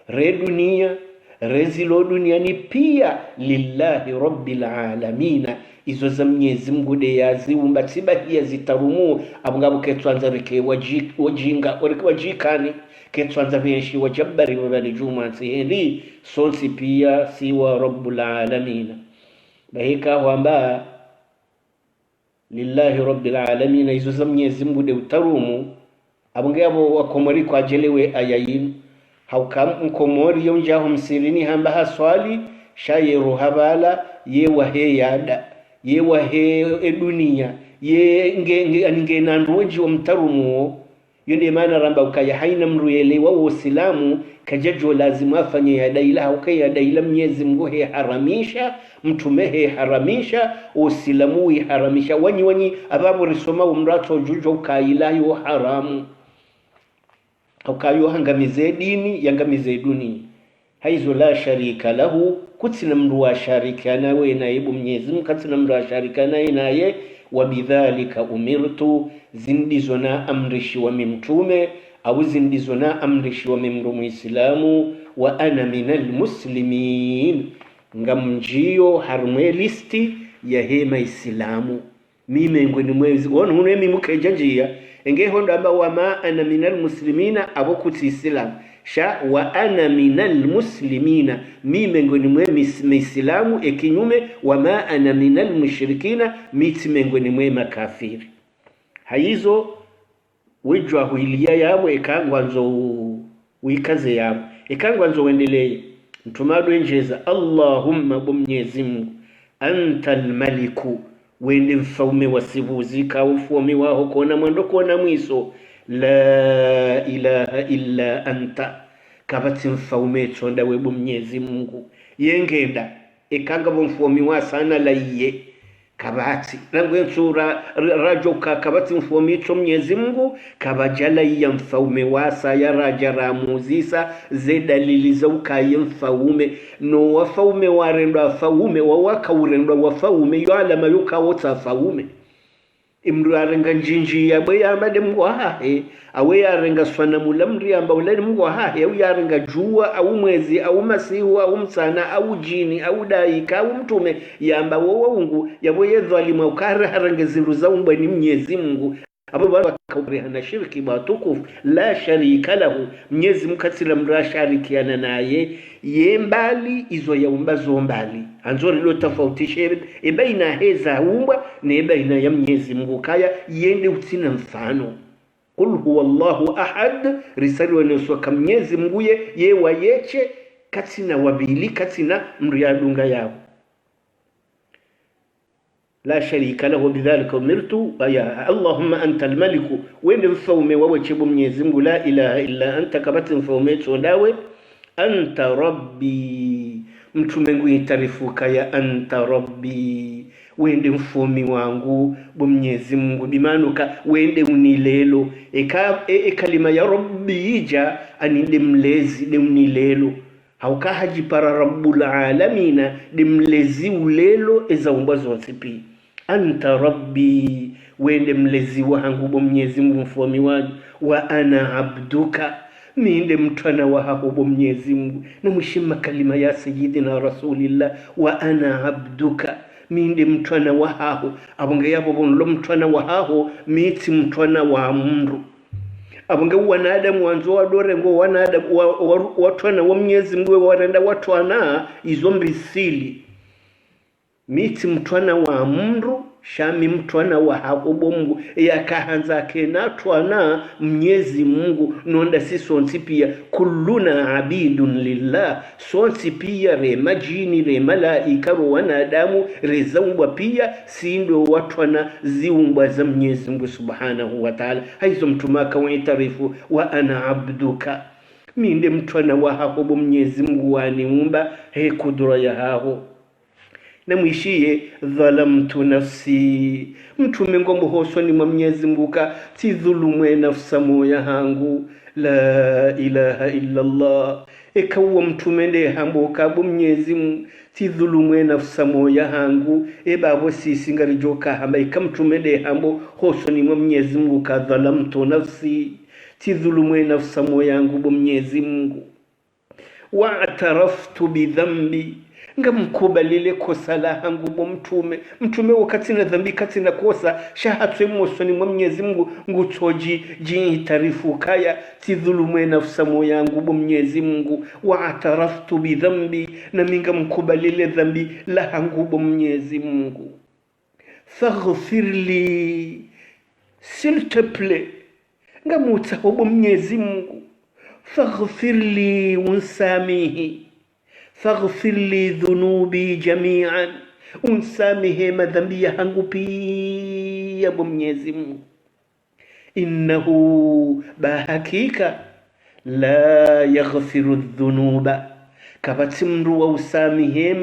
re dunia rezilo dunia ni pia lillahi rabbil alamina izo za Mwenyezi Mungu de yaziumba tibahiya zitarumu abungabo ketwanza reke wajinga wajikani ketwanza benshi wajabari wabali juma nsiheli sonsi pia siwa rabbul alamina bahika wamba lillahi rabbil alamina izo za Mwenyezi Mungu de utarumu abungabo wakomori kwa jelewe ayayin haukam mkomori yonjaho msirini hamba haswali shayeru habala ye wahe yada ye wahe dunia ye nge nanroji wa mtarumu yonde maana ramba ukaya haina mruelewa wa Uislamu kajajo lazima afanye yadaila ukaya yadaila Mwenyezi Mungu he haramisha mtume he haramisha Uislamu he haramisha wanyi ababu risoma umrato jujo ukaila yo haramu ukayo hangamize dini yangamize dunia haizo la sharika lahu kutina mndu wa sharika nawe naibu Mwenyezi Mungu katina mndu wa sharika naye wabidhalika umirtu zindizo na amrishi wa mimtume au zindizo na amrishi wa mimru muislamu wa ana minal muslimin ngamjio harmwe listi ya hema Islamu mime ngweni mwezi wonu hune mimuke janjia enge honda amba wama ana minal muslimina abo kuti Islam sha wa ana minal muslimina, mi miongoni mwe miislamu, ekinyume wa ma ana minal mushrikina, miti miongoni mwe makafiri. Haizo wejwa huilia yabo ekangwanzo wikaze yabo ekangwanzo wendeleye mtumado enjeza Allahumma Mwenyezi Mungu antal maliku wende mfaume wasivuzika ufumi waho kona mwendo kona mwiso la ilaha illa anta kabati mfaume chonda webu Mwenyezi Mungu yengenda ekanga mfumi wa sana la iye kabati nangwe sura rajoka kabati mfumi cho Mwenyezi Mungu kabajala ya mfaume wasa ya raja ramuzisa ze dalili za ukaye mfaume no wafaume warendo wafaume wawaka urendo wafaume yo alama yuka wota wafaume imru arenga njinji ya bwe amade Mungu hahe awe arenga swana mulamri amba ulani Mungu hahe au yarenga jua au mwezi au masihu au msana au jini au daika au mtume yamba wongu yabwe yedhalimu ukara harenga zindu za umbwe ni Mwenyezi Mungu abo bakawrihana shirki batukufu la sharika lahu Mwenyezi Mungu katila mrasharikiana naye yembali izo yaumbazo mbali anzori lo tofautishe baina heza umba na baina ya Mwenyezi Mungu kaya yende utina mfano qul huwallahu ahad risali wanesoka Mwenyezi Mungu ye wayeche katina wabili katina mriyadunga yao la sharika lahu bidhalika umirtu ya Allahumma anta almaliku wende mfaume wawechebu Mwenyezi Mungu la ilaha illa anta kabati mfaume chondawe anta rabbi mtume ngu itarifuka ya anta rabbi wende mfumi wangu Mwenyezi Mungu bimanuka wende unilelo kalima ya rabbi ija aninde mlezi de unilelo hauka haji para rabbul alamina de mlezi ulelo eza umbazo wasipi anta rabbi wende mlezi wangu Mwenyezi Mungu mfumi wangu wa ana abduka minde mtwana wa hapo Mwenyezi Mungu na mshima kalima ya sayyidina rasulillah wa ana abduka minde mtwana wa hapo abonge yabo bonlo mtwana wa hapo miti mtwana wa mundu abonge wanadamu wanzo wadore ngo wanadamu watwana wa Mwenyezi Mungu warenda watwana izo mbisili miti mtwana wa mundu shami mtwana wa hakobo Mungu yakahanza kenatwana Mwenyezi Mungu nonda si sonsi pia kulluna abidun lillah sonsi pia re majini re malaika ro wanadamu re zaumbwa pia sindo watwana ziumbwa za Mwenyezi Mungu subhanahu wa ta'ala haizo mtumaka wa itarifu wa ana abduka minde mtwana wa hakobo Mwenyezi Mungu waniumba he kudura ya haho na mwishiye dhalamtu nafsi mtume ngombo hoso ni Mwenyezi Mungu ka tidhulumwe nafsa moya hangu la ilaha illa Allah ekawa mtume nde hambo ka Mwenyezi Mungu tidhulumwe nafsa moya hangu babo sisi ngarijoka hamba ikamtume nde hambo hoso ni Mwenyezi Mungu ka dhalamtu nafsi tidhulumwe nafsa moya hangu Mwenyezi Mungu wa ataraftu bidhambi ngamkubalile kosa la hangu mtume wakati na dhambi kati na kosa shahatwe mosoni Mwenyezi Mungu nguchoji tarifu kaya tidhulumwe nafsa moya yangu Mwenyezi Mungu wa ataraftu bidhambi na minga mkubalile dhambi la hangu Mwenyezi Mungu faghfirli s'il te plaît ngamuta Mwenyezi Mungu faghfirli unsamihi faghfir li dhunubi jami'an unsamehe madhambi yangu pia Mwenyezi Mungu innahu bahakika la yaghfiru dhunuba kabati mru wa usamehe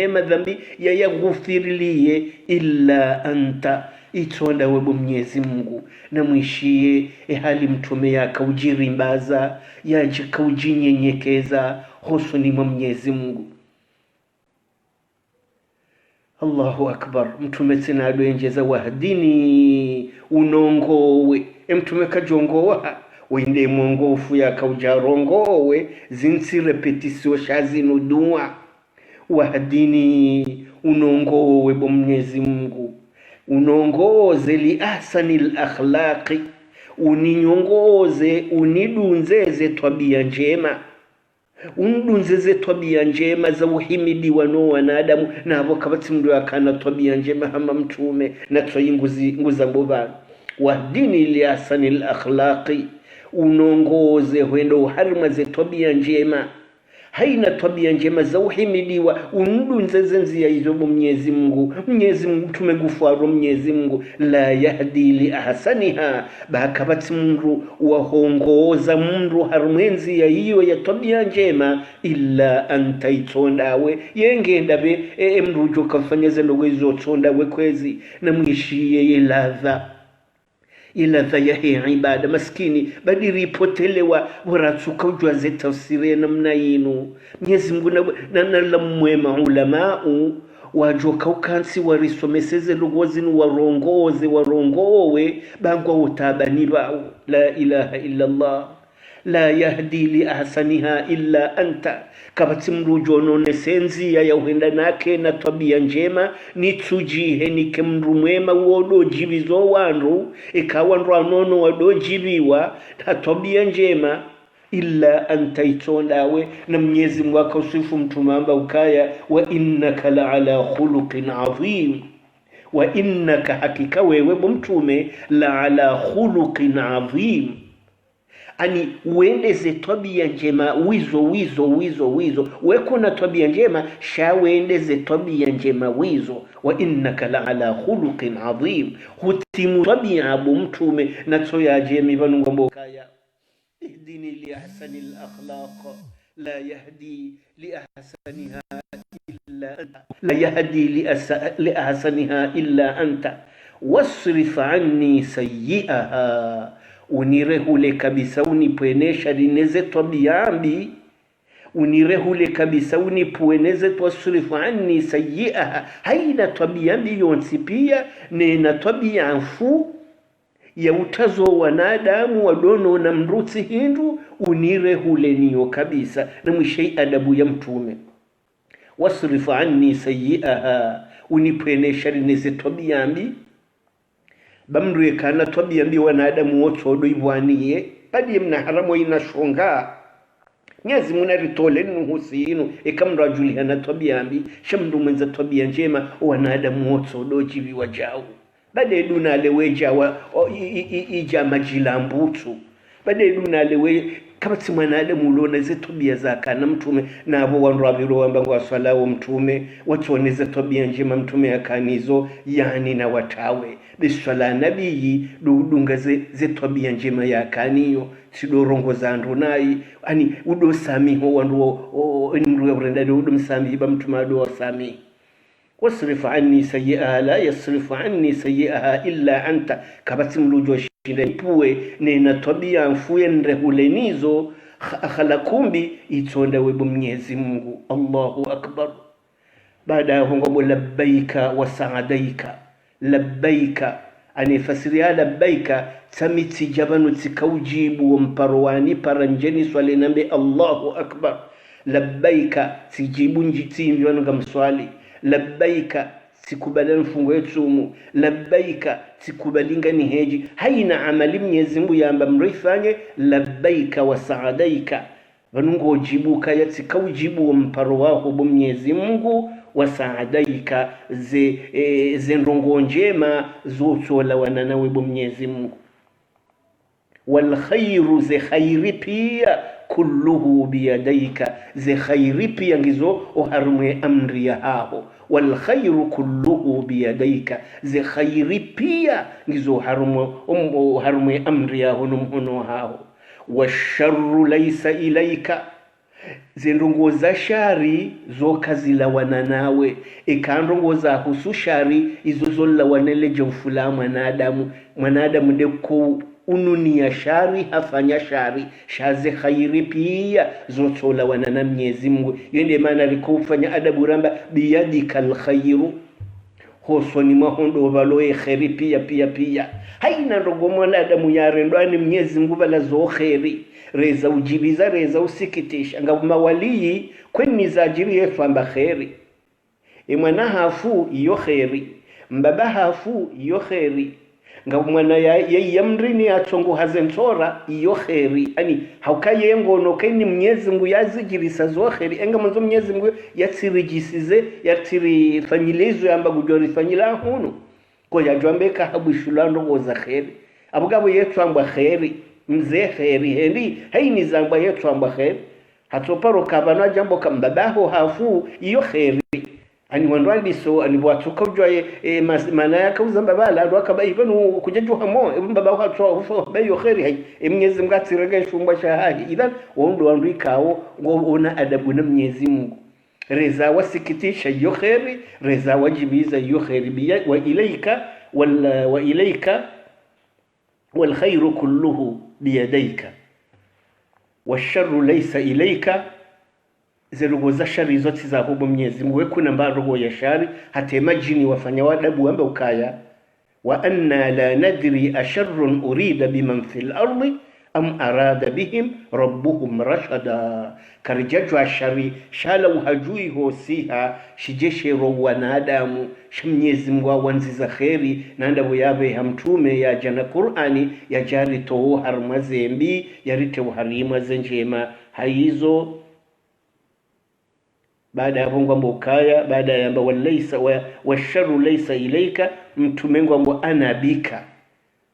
madhambi ya yaghfir li illa anta itonda wewe Mwenyezi Mungu na mwishie hali mtume yaka ujirimbaza yaje kaujinyenyekeza husuni Mwenyezi Mungu Allahu akbar mtume tena adoenjeza wahdini unongowe mtume kajongowa wende mongofu yaka ujarongowe zinsi repetition shazino dua wahdini unongowe Mwenyezi Mungu unongoze li ahsanil akhlaqi uninyongoze unidunzeze tabia njema, undunzeze tabia njema za uhimidiwa no wanadamu na abo kabati mndu akana tabia njema hama mtume na tsoyinguza mbobana wahdini li ahsanil akhlaqi, unongoze wendo uharma ze tabia njema, haina tabia njema za uhimidiwa undunzeze nzia hizo Mwenyezi Mungu tumegufaro Mwenyezi Mungu la yahdi li ahsaniha, bakabati mndu wahongoza mndu harmwenzi ya hiyo ya tabia njema illa anta itondawe yengenda be mndu jokafanyeze ndogo hizo tondawe kwezi na mwishiye iladha yahe ibada maskini badiri ipotelewa waratuka ujwaze tafsiri namna yinu Mwenyezi Mungu na lamwema ulamau wajoka ukansi warisomeseze lugozini warongowe bangwa utabani bao la ilaha illa Allah la yahdi li ahsaniha illa anta, kabati mrujo none senzi ya uhenda nake na tabia njema ni tujihe ni kemru mwema uodo jibizo wanru ikawanru anono wado jibiwa na tabia njema illa anta itondawe na Mwenyezi Mungu akausifu mtumamba ukaya wa innaka la ala khuluqin adhim, wa innaka hakika wewe mtume la ala khuluqin adhim, ani uendeze tabia njema wizo weko na tabia njema shawendeze tabia njema wizo wa innaka la ala khuluqin adhim, hutimu tabia abu mtume na toya jemi vanunga mbokaya ihdini li ahsanil akhlaq la yahdi li ahsaniha illa anta, la yahdi li ahsaniha illa anta wasrif anni sayyi'aha, unirehule kabisa unipuenesha rineze tabiambi, unirehule kabisa unipueneze twasrifu anni sayyi'aha, haina tabiambi yonsi pia nena tabiamfu ya utazo wanadamu wadono na mruti hindu unirehule niyo kabisa na mwishai adabu ya mtume wasrifu anni sayyi'aha, unipuenesha rineze tabiambi bamruye kana tabia mbi wanadamu wote odo ibwaniye badi mna haramo inashonga Mwenyezi Mungu ritole nuhusinu ekamra juliana tabia mbi shamndu mwenza tabia njema wanadamu wote odo jibi wajao bade duna leweja wa ija majilambutu bade duna lewe kama si mwanadamu ulona ze tabia zaka na mtume na abo wanrabiro wambango wasalawo mtume watoneze tabia njema mtume akanizo yani na watawe biswala nabii dudunga ze tabia njema yakaniyo sidorongo zandu nayi ani udo samiho wandu nimruya urenda udo msamihi ba mtume ado sami wasrif anni sayyi'aha la yasrif anni sayyi'aha illa anta, kabati mlujo puwe nena tabia mfuye nrehulenizo khalakumbi itonda webu Mwenyezi Mungu. Allahu akbar. Baada ya hongo labbaika wa sa'adaika, labbaika anifasiria labbaika tamiti jabanu tikaujibu mparwani paranjeni swali nambe Allahu akbar. Labbaika tijibu njiti mjwanu mswali, labbaika sikubali mfungo yetumu, labbaika sikubalinga ni heji, haina amali Mwenyezi Mungu yamba mrifanye labbaika wa sa'adaika, vanungo ujibuka yatika ujibu mparo wako bo Mwenyezi Mungu wa sa'adaika ze ndongo njema zotola wananawe bo Mwenyezi Mungu. Wal khairu ze khairi pia kulluhu biyadaika, ze khairi pia ngizo oharumwe amri ya hao. Wal khairu kulluhu biyadaika, ze khairi pia ngizo harumwe amri ya hono hao. Washarru laysa ilaika, ze ndongo za shari zokazila wananawe, ikandongo za husu shari izo zola waneleje ufula mwanadamu deko ununi ya shari hafanya shari, shaze khairi pia zotola wanana Mwenyezi Mungu. Yende maana likufanya adabu ramba biyadikal khairu, hosoni mahondo valoe khairi pia haina ndogo mwanadamu yarendwani Mwenyezi Mungu bala zo khairi reza ujibiza reza usikitisha ngabuma walii kweni zajiri yefamba khairi imwana hafu iyo khairi mbaba hafu iyo khairi nga mwana ya yamrini atongo hazensora iyo kheri ani haukaye ngono keni Mwenyezi Mungu yazigirisa zo kheri enga mwanzo Mwenyezi Mungu yatsirijisize yatiri fanyilezo yamba gujori fanyila huno ko yajwambeka habishulano goza kheri abugabo yetwamba kheri mze kheri hendi haini zamba yetwamba kheri hatoparo kabana jambo kambabaho hafu iyo kheri ani wandwali so ani watuka ujwaye mana yakauza mbabala rwaka ibanu kujaju hamo mbaba hatwa ufo bayo kheri hay Mwenyezi Mungu atirege shumba shahahi idhan wondo andikawo ona adabu na Mwenyezi Mungu reza wasikitisha yo kheri reza wajibiza yo kheri biya wa ilayka wal khairu kulluhu biyadayka washarru laysa ilayka zerugo za shari zote za hubo Mwenyezi Mungu wekuna mbarogo ya shari hatema jini wafanya wadabu wamba ukaya wa anna la nadri asharrun urida biman fil ardi am arada bihim rabbuhum rashada karijaju ashari shala uhajui hosiha shijeshe ro wanadamu Mwenyezi Mungu awanziza kheri nanda buyabe hamtume ya jana Qur'ani ya jari to harmazembi yarite uharima zenjema haizo baada ya bongo mbokaya baada ya amba walaysa washarru laysa ilayka mtumengo ambo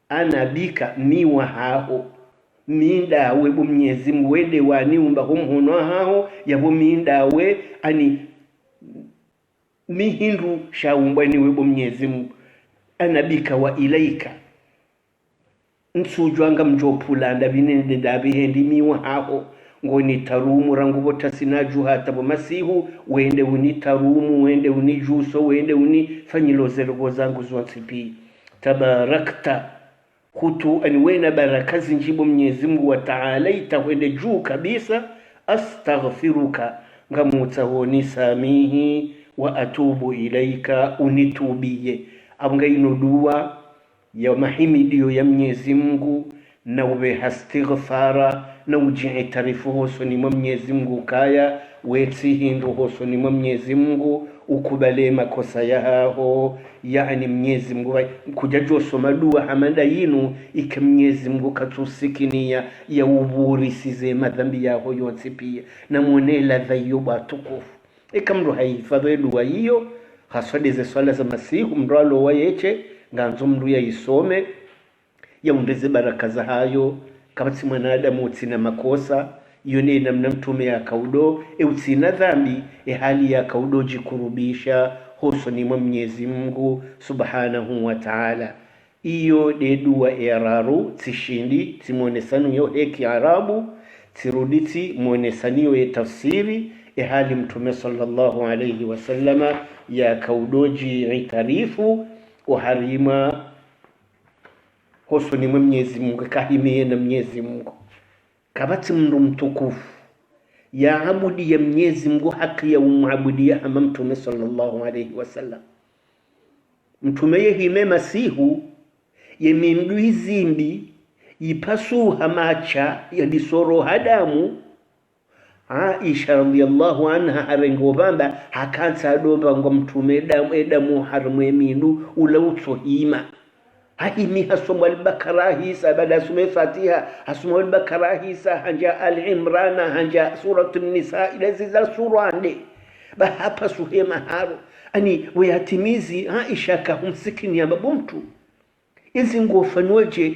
anabika miwa hao minda we bu Mwenyezi Mungu wende waniumba humhono hao yabo minda we ani mihindu shaumbwa ni we bu Mwenyezi Mungu anabika wa ilayka nsujwanga mjopulanda binende dabihendi miwa hao ngoni tarumu rangu bota sinaju hata bo masihu wende unitarumu wende unijuso wende unifanyilo rogo zangu zonsipi tabarakta hutu ani wena barakazi njibo Mwenyezi Mungu wa ta'alaita wende juu kabisa astaghfiruka ngamuta woni samihi wa atubu ilaika unitubiye abunga ino dua ya mahimidio ya Mwenyezi Mungu na ube hastighfara na ujii tarifu hoso ni Mwenyezi Mungu kaya wetsi hindu hoso ni Mwenyezi Mungu ukubale makosa yaho yani Mwenyezi Mungu kujajo soma dua hamanda yinu ike Mwenyezi Mungu katusikinia ya uburi size madhambi yaho yonse pia na muone ladha yoba tukufu ikamro haifadhe dua hiyo haswadize swala za masihu mralo wayeche nganzo mru ya isome ya undeze baraka za hayo kabati mwanadamu utina makosa yone namna mtume ya kaudo utina dhambi hali ya kaudo jikurubisha hoso ni Mwenyezi Mungu subhanahu wa ta'ala iyo de dua eraru tishindi timonesanu yo heki arabu tiruditi monesaniyo ya tafsiri hali mtume sallallahu alayhi wasallama ya kaudoji itarifu uharima hoso ni Mwenyezi Mungu kahimie na Mwenyezi Mungu kabati mndu mtukufu ya abudi ya Mwenyezi Mungu haki ya umabudi ya mtume sallallahu alayhi wasallam mtume yehime masihu yemindu zimbi yipasu hamacha ya disoro hadamu Aisha radhiyallahu anha harengo bamba hakansa domba ngo mtume edamu harmwe mindu ulauto hima haimi hasoma al-Bakara hisa baada suma Fatiha hasoma al-Bakara hisa hanja al-Imran hanja suratu an-Nisa ila zile sura nne hapa suhema haro ani wayatimizi Aisha kahumsikini ya babumtu hizi ngofanyweje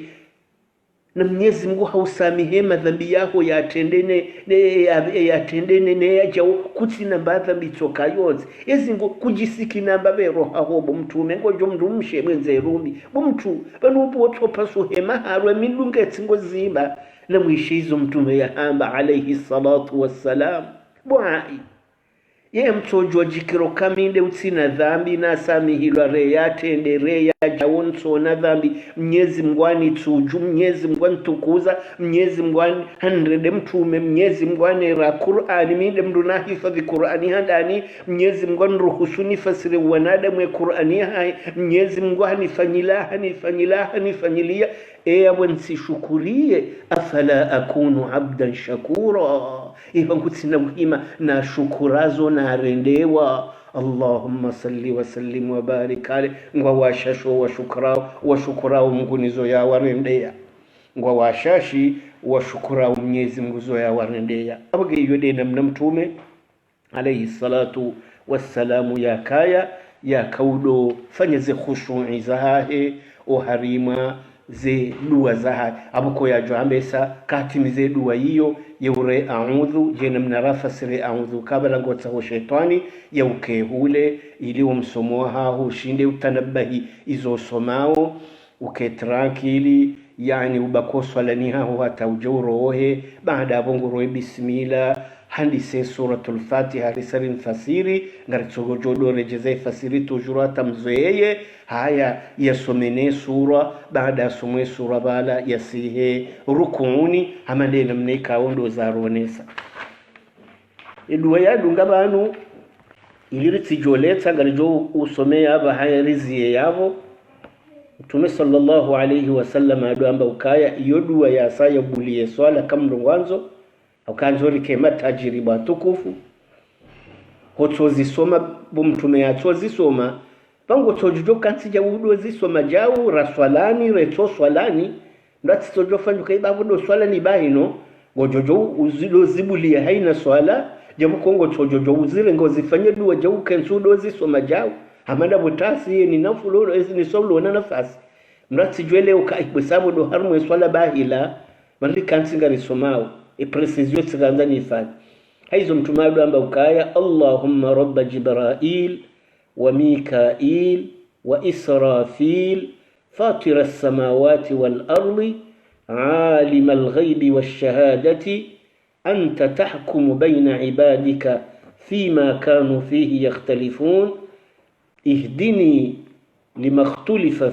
na Mwenyezi Mungu hausamihe madhambi yako yatendene ne yaja kutina badhambi toka yote hizi ngo kujisikina mbabero haho mtume ngojo mndumshe mwenze rumi mtu banupo otopa suhema harwe mindunge tingo zimba na mwishizo mtume ya hamba alayhi salatu wassalam bwai ye mtojo jikiro kaminde utina dhambi na samihilwa reyatende reya jawonso na dhambi Mwenyezi Mungu tuju Mwenyezi Mungu tukuza Mwenyezi Mungu handrede mtume Mwenyezi Mungu ra Qur'ani minde mduna hifadhi Qur'ani handani Mwenyezi Mungu ruhusuni fasiri wanadamu ya Qur'ani hai Mwenyezi Mungu hanifanyilia wansi shukurie afala akunu abdan shakura iho kutina muhima na shukurazo na rendewa Allahumma salli wa sallim wa barik alayhi ngwa washasho wa shukrao Mungu nizo ya warendea ngwa washashi wa shukrao Mwenyezi Mungu zo ya warendea abage iyo de namna mtume alayhi salatu wassalamu ya kaya ya kaudo fanya ze khushu'i zahe o harima ze dua zaha abuko ya joambesa katimize dua hiyo yeure a'udhu jena mnarafa sire a'udhu kabla ngota ho shetani yauke hule ili umsomoha ushinde utanabahi izo somao uketrakili yani ubako swalaniha ho hata ujaurohe baada abongoro bismillah handi se suratul fatiha risarin fasiri ngaritsogo jodo rejeze fasiri tujurata mzoeye haya yasomene sura baada somwe sura bala yasihe rukuni hamande namne kaondo zaronesa edwa yadunga banu iliriti joletsa ngarijo usome aba hayariziye yabo Mtume sallallahu alayhi wasallam adu ukaya iyo dua ya saya buliye swala kamrungwanzo ukanzori kema tajiriba tukufu hotozisoma bumtume yatozisoma bango tojujo kansija wudo zisoma jawu raswalani reto swalani ndati tojo fanjuka ibavudo swalani bahino gojojo uzido zibulia haina swala jamu kongo tojojo uzire ngozifanye duwa jawu kensudo zisoma jawu hamada butasi ni nafulo ni solo na nafasi ndati jwele ukaibusabu do harmu swala bahila mali kansinga risomao precision tsiganza nifanye haizo mtumadu amba ukaya Allahumma rabba Jibrail wa Mikail wa Israfil fatir as-samawati wal ardi alim al-ghaybi wash-shahadati anta tahkumu bayna ibadika fima kanu fihi yakhtalifun ihdini lima ikhtalafa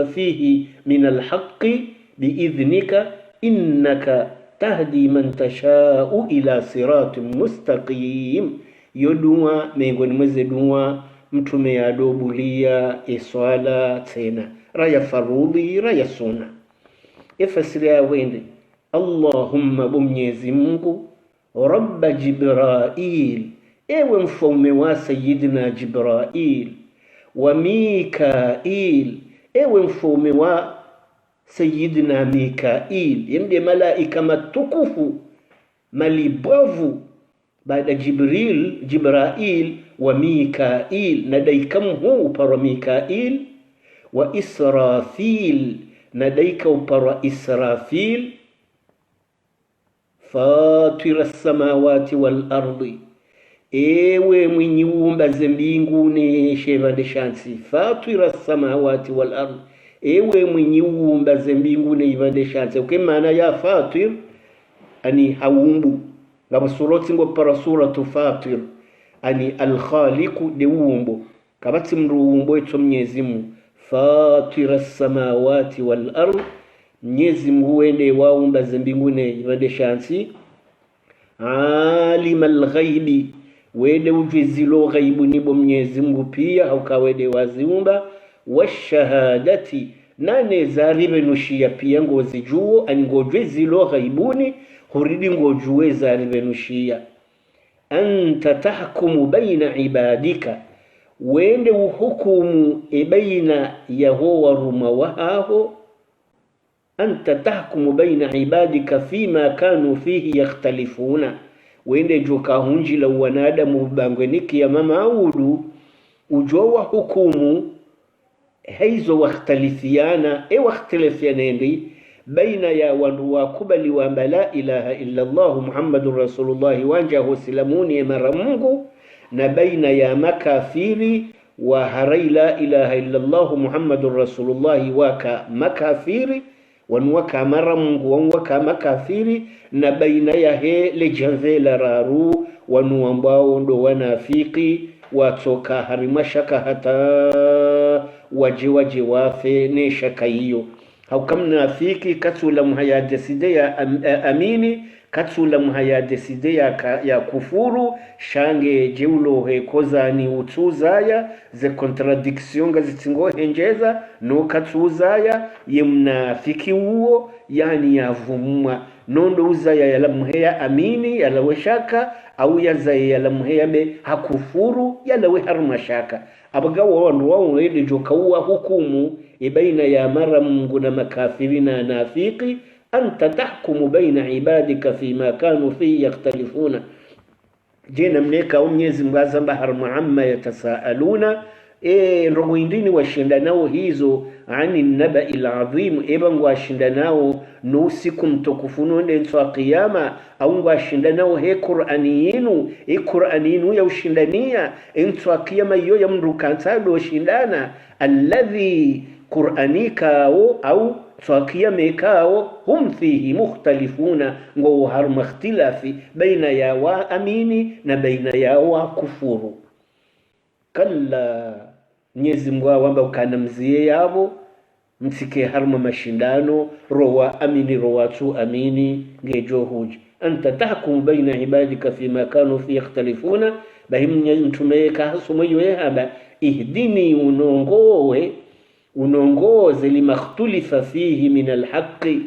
fihi min al-haqqi biidhnika innaka tahdi man tasha'u ila siratin mustaqim yodua mengoni mweze dua mtume ya dobulia iswala tena raya farudhi raya sunna ifasiria wende Allahumma Mwenyezi Mungu rabba Jibrail ewe mfalme wa sayyidina Jibrail wa Mikail ewe mfalme wa Sayyidina Mikail yende malaika matukufu malibovu baada Jibrail wa Mikail nadaikamu huu upara Mikail wa Israfil nadaika upara Israfil fatira samawati wal ardi ewe mwenye uumba zembingu ne shevande shansi fatira samawati wal ardi ewe mwenye uumba zembingu ne ivande shansi ukemana ya fatir ani haumbu ngaba surati ngo para suratu fatir ani al-khaliqu de uumbo kabati mru uumbo eto Mwenyezi Mungu fatira samawati wal ard Mwenyezi Mungu wende waumba zembingu ne ivande shansi alimal ghaibi wende ujizilo ghaibu nibo Mwenyezi Mungu pia haukawede waziumba washahadati nane zaribe nushia pia ngozi juo ani ngojwe zilo ghaibuni huridi ngojwe zaribe nushia anta tahkumu baina ibadika wende uhukumu baina yaho waruma waho anta tahkumu baina ibadika fima kanu fihi yakhtalifuna wende joka hunjila wanadamu bangweniki ya mama audu ujowa hukumu heizo wakhtalifiana wakhtalifianendi baina ya wandu wakubali wa la ilaha illa Allah Muhammadur Rasulullah wanjahu silamuni ya mara Mungu na baina ya makafiri wa harai la ilaha illa Allah Muhammadur Rasulullah waka makafiri wanwaka mara Mungu wanwaka makafiri na baina ya le janvela raru wanu ambao ndo wanafiki watoka harimashaka hata waje wafe ne shaka hiyo haukamna nafiki katula muhaya deside ya amini katula muhaya deside ya kufuru shange jeulo he kozani utuzaya ze contradiction ngazitingo henjeza no katuzaya ye mnafiki huo yani yavumwa nondo uza ya lamuheya amini yalawe shaka au yaza ya lamuheya be hakufuru yalawe harma shaka abagawa wandu wao wede jokauwa hukumu baina ya mara Mungu na makafirina nafiki anta tahkumu baina ibadika fima kanu fi yakhtalifuna jena mneka Mwenyezi Mungu azamba harma amma yatasaaluna ndogo indini washindanao hizo ani naba'il azim ebangu washindanao nusiku mtukufu nonde ntwa qiyama au washindanao he Qur'aninu ya ushindania ntwa qiyama yo ya mrukansado shindana alladhi Qur'anika au twaqiyama kao hum fihi mukhtalifuna ngo harma ikhtilafi baina ya wa amini na baina ya wa kufuru kalla Mwenyezi Mungu awamba ukana mzie yabo msike harma mashindano rowa amini rowa tu amini ngejo huji anta tahkum baina ibadika fima kanu fi yakhtalifuna bahim mtumeka hasumo yohaba ihdini unongoze limakhtulifa fihi min alhaqi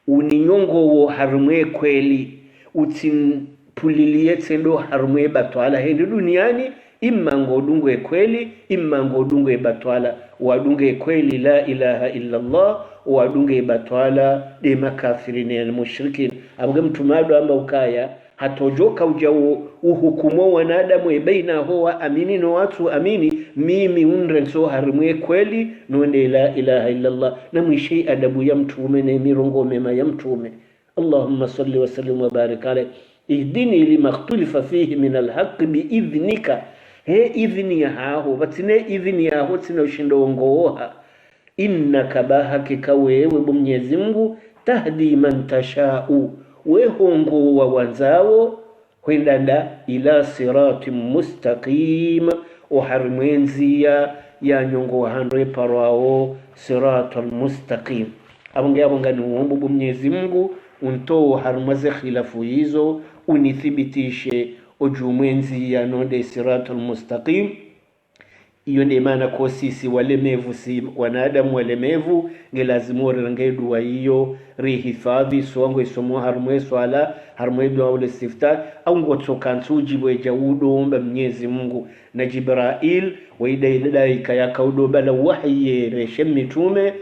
uninyongo harmwe kweli utimpulilie tendo harmwe batwala hindi duniani imma ngodungwe kweli imma ngodungwe batwala wadunge kweli la ilaha illa Allah wadunge batwala de makafirin al mushrikin abuga mtumado amba ukaya hatojoka ujao uhukumo wanadamu baina huwa amini no watu amini mimi unre so harimwe kweli nonde la ilaha illa Allah na mwishi adabu ya mtume na mirongo mema ya mtume Allahumma salli wa sallim wa barik alayhi ihdini limakhtulifa fihi min alhaq biidhnika he idhni yaho batine idhni yaho tina ushindo ngoha innaka bahakika wewe Mwenyezi Mungu tahdi man tashau we hongo wa wanzao kwenda ila siratim mustaqim uharmenzia ya nyongo handwe parwao siratal mustaqim abonga ni uombo Mwenyezi Mungu unto harmaze khilafu hizo unithibitishe ujumwenzi ya nonde siratal mustaqim iyo ni maana kwa sisi walemevu si wanadamu walemevu ngelazimu rangedu wa hiyo rihifadhi songo isomo harmwe swala harmwe dua ule istifta au ngotoka nsujibu jaudo omba Mwenyezi Mungu na Jibrail waida ya kaudo bala wahyi reshe mitume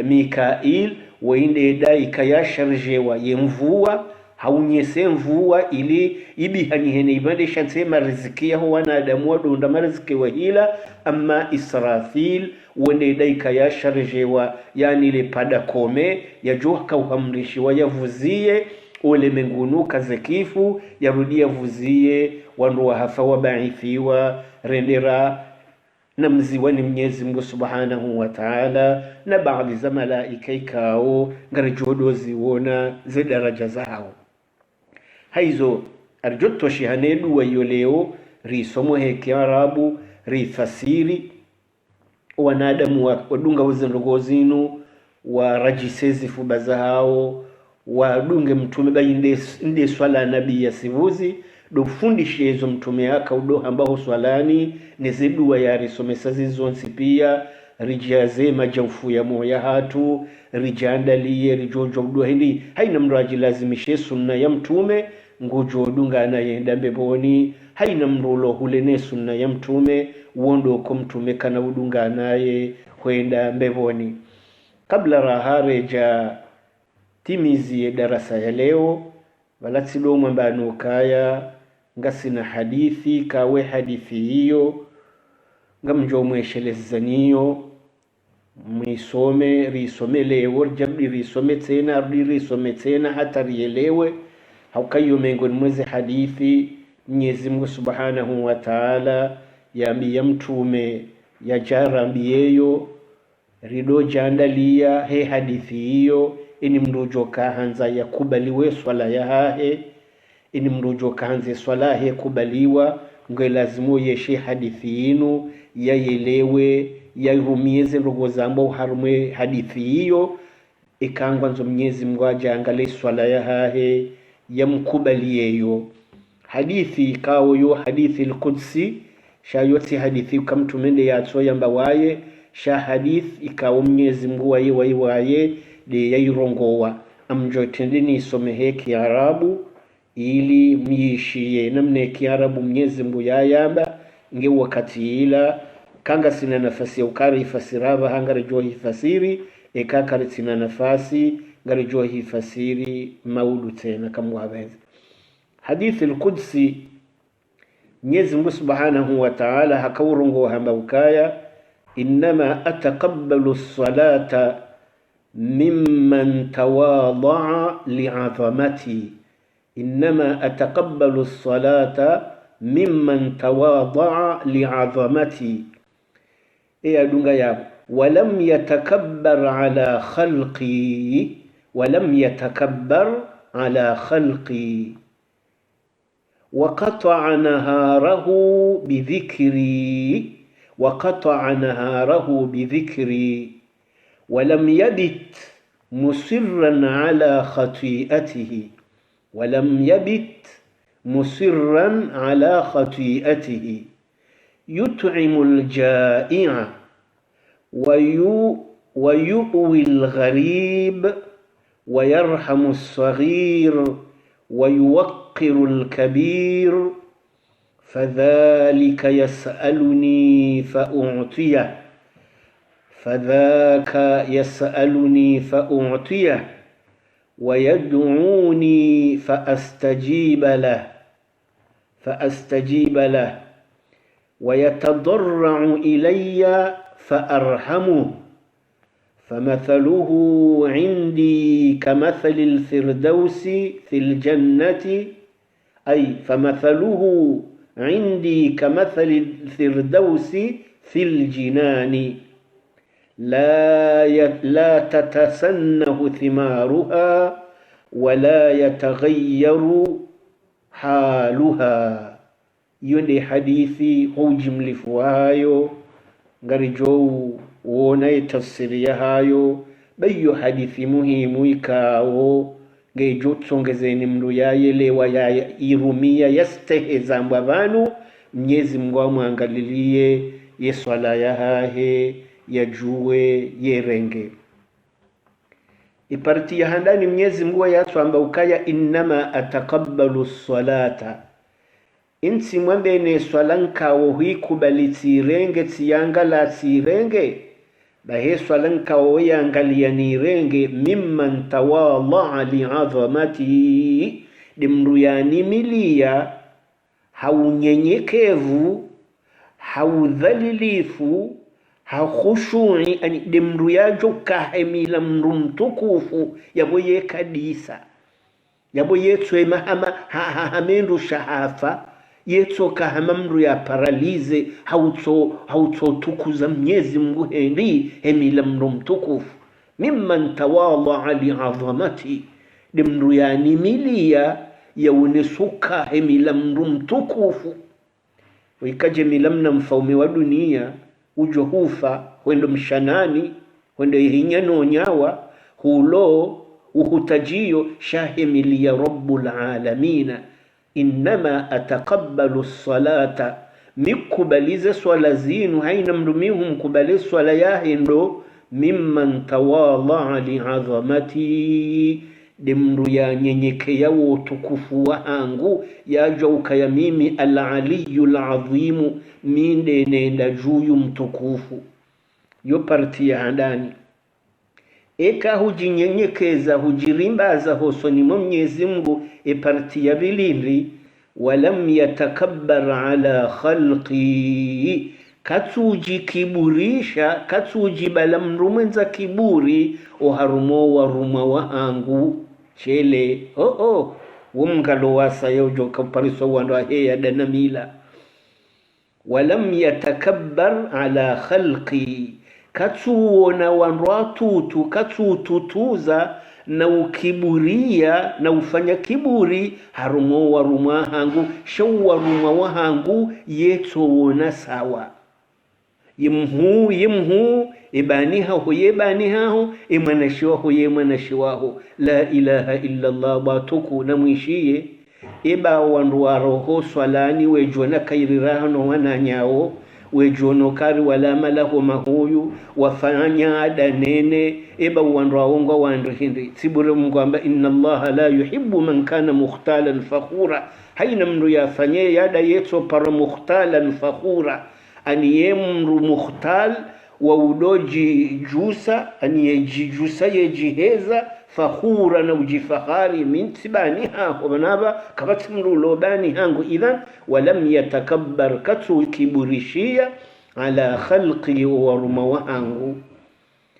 Mikail waida ya sharjewa yemvua haunyese mvua ili ibihanyihene ibande shansema riziki ya wanadamu wadonda mariziki wa hila amma Israfil wende daika ya sharjewa yani ile pada kome ya joka uhamrishiwa yavuzie ule mengunuka zekifu yarudia vuzie wandu wa hafa wabaithiwa rendera na mziwani Mwenyezi Mungu Subhanahu wa Ta'ala na baadhi za malaika ikao ngarijodozi wona ze daraja zao haizo arjotto shihanedu wa leo risomo heki Arabu rifasiri wanadamu wadunga uzendogozinu wa rajisezi fubaza hao wadunge mtume bayinde inde swala nabii ya sivuzi dofundishe hizo mtume aka udo ambao swalani nezedua ya risomesa zizonsi pia rijaze majaufu ya moya hatu rijandalie rijojo udua hindi haina mraji lazimishe sunna ya mtume ngujo dunga anayenda mbeboni haina mrulo hulene sunna ya mtume uondo ko mtume kana udunga anaye kwenda mbeboni kabla rahareja timizi darasa ya leo walatsilo mwambano kaya ngasina hadithi kawe hadithi hiyo ngamjo mweshelezaniyo risome leo jabdi risome tena hata rielewe haukayo mengo mweze hadithi Mwenyezi Mungu Subhanahu wa Ta'ala ya mtume ya jarambiyeyo rido jandalia he hadithi hiyo ini mrujo kahanza ya kubaliwe swala ya hahe ini mrujo kahanze swala he kubaliwa ngwe lazimu yeshe hadithi inu yayelewe yarumieze ndogo zambo harumwe hadithi hiyo ikangwa nzo Mwenyezi Mungu ajangale swala ya hahe yamkubaliyeyo hadithi ikawo yo hadithi al-Qudsi shayoti hadithi kamtumende yatsoya mbawaye sha hadith ikawo Mwenyezi Mungu waye de yairongowa amjotendeni isomehe Kiarabu ili miishie namne Kiarabu Mwenyezi Mungu yayamba nge wakati ila kanga sina nafasi ya ukari ifasirava hangari jua hifasiri ekakari sina nafasi ngari jua hifasiri maudu tena kama wabezi. Hadithi al-Qudsi Mwenyezi Mungu Subhanahu wa Ta'ala hakawurungo hamba ukaya innama ataqabbalu as-salata mimman tawadha'a li'azamati innama ataqabbalu as-salata mimman tawadha'a li'azamati adunga ya walam yatakabbar ala khalqi وقطع نهاره بذكري ولم يبت مصرا على خطيئته يطعم الجائع ويؤوي الغريب ويرحم الصغير ويوقر الكبير فذاك يسألني فأعطيه ويدعوني فأستجيب له ويتضرع إلي فأرحمه فمثله عندي كمثل الفردوس في الجنة في الجنان لا تتسنه ثمارها ولا يتغير حالها. يندي حديثي هوجم لفوايو غريجو wona tafsiri ya hayo bayo hadithi muhimu ikao ngejo tsongezeni mndu yayelewa ya irumia yasteheza mbavanu Mwenyezi Mungu amwangalilie yeswala ya hahe yajue yerenge iparti ya handani Mwenyezi Mungu yatwamba ukaya innama ataqabbalu salata insi mwambene swalanka wohikubali tirenge tiyangala tirenge bahe swalanka woyangalia nirenge mimman tawadha'a li'azamati dimruyani milia haunyenyekevu haudhalilifu hakhushu'i ani dimruyajo kahemila mrumtukufu yaboye kadisa yaboye twema hamendu shahafa yetsoka hamamru ya paralize hautso tukuza Mwenyezi Mungu hendi hemila mru mtukufu mimman tawadha'a li'azamati dimru yani milia yaunesuka hemila mru mtukufu wikaje milamna mfaume wa dunia ujo hufa wendo mshanani wendo ihinyano nyawa hulo uhutajiyo shahemilia rabbul alamina innama ataqabbalu as-salata mikubalize swala zinu haina mdumihum kubali swala yahindo mimman tawadha'a li'azamati dimru ya nyenyeke yawo utukufu wangu yaja ukaya mimi al-aliyul azimu minde nenda juyu mtukufu yo parti ya handani eka hujinyenyekeza hujirimbaza hosoni Mwenyezi Mungu parti ya bilindi walam yatakabbar ala khalqi katsuji kiburisha katsuji balamrumenza kiburi oharumo waruma wangu chele wumgalo wasa yojo kapariso wando heya danamila walam yatakabbar ala khalqi katsuona wanratutu katsututuza na ukiburia na ufanya kiburi harumo waruma hangu shawaruma wahangu yetsoona sawa yemhu ibaniha huyebaniha imanashiwaho yemanashiwaho la ilaha illa Allah batuku namwishie iba wandu waroho swalani wejona kairiraho no wananyao wejonokari wala malahu mahuyu wafanya adanene eba wandu waongo wandu hindi tibure Mungu amba inna Allaha la yuhibbu man kana mukhtalan fakhura haina mndu yafanye yada yeto para mukhtalan fakhura aniye mndu mukhtal wa udoji jusa aniyejijusa yejiheza fakhura na ujifahari min tibaniha wabanaba kabati mndu lobani hangu idhan walam yatakabbar katu kiburishia ala khalqi wa rumawangu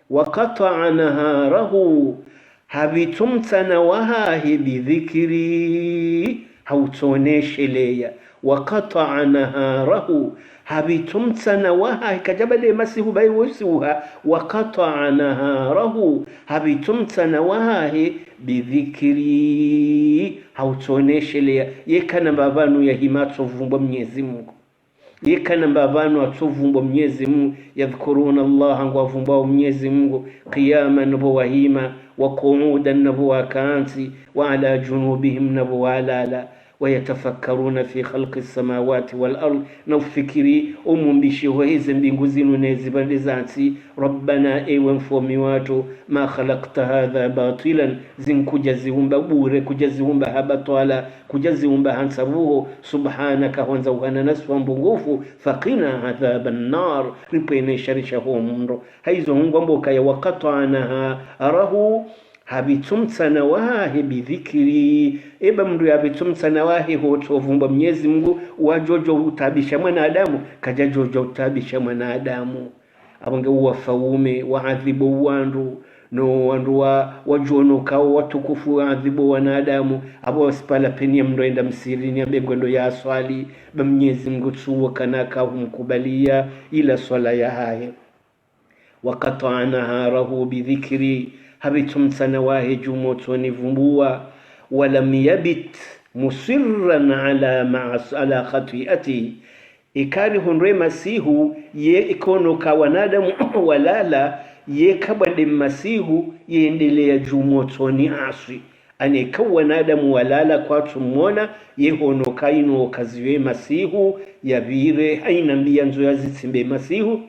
وقطع نهاره habitumtana wahahi bidhikri hautoneshe leya وقطع نهاره habitumtana wahahi kajabale masihu bai wasuha وقطع نهاره habitumtana wahahi bidhikri hautoneshe leya yekana babanu ya himato vumba Mwenyezi Mungu yekana mbavano atuvumba Mwenyezi Mungu yadhkuruna Allah ngwavumba Mwenyezi Mungu qiyaman nabo wahima wa qu'udan nabo wakanti wa ala junubihim nabo walala ويتفكرون في خلق السماوات والأرض نفكري أمبشي وهيز بنغزين نزبالزاتي ربنا ايوان فوميواتو ما خلقت هذا باطلا زين كجزهم ببوري كجزهم بهبطالا كجزهم بهانسبوه سبحانك وانزوهنا نسوان بغوفو فقنا عذاب النار ربين شرشه منرو هايزو هنغمبوكا وقطعناها أرهو habitumtana wahi bidhikri eba mndu habitumtana wahi hotovumba Mwenyezi Mungu wajojo utabisha mwanadamu kaja jojo utabisha mwanadamu abange uwafaume waadhibu wandu no wandu wajono kao watukufu waadhibu wanadamu abo wasipala penia mndu enda msirini abengwendo ya swali ba Mwenyezi Mungu tuwa kanaka humkubalia ila swala ya haye waqata'na harahu bidhikri habitumtana wahi jumotoni vumbua walam yabit musirran ala khati'ati ikari honre masihu ye ikono ka wanadamu walala ye kabade masihu yeendelea jumotoni asri ane ka wanadamu walala kwa tumona ye hono kaino kaziwe masihu yabire haina mbianzo yazitsimbe masihu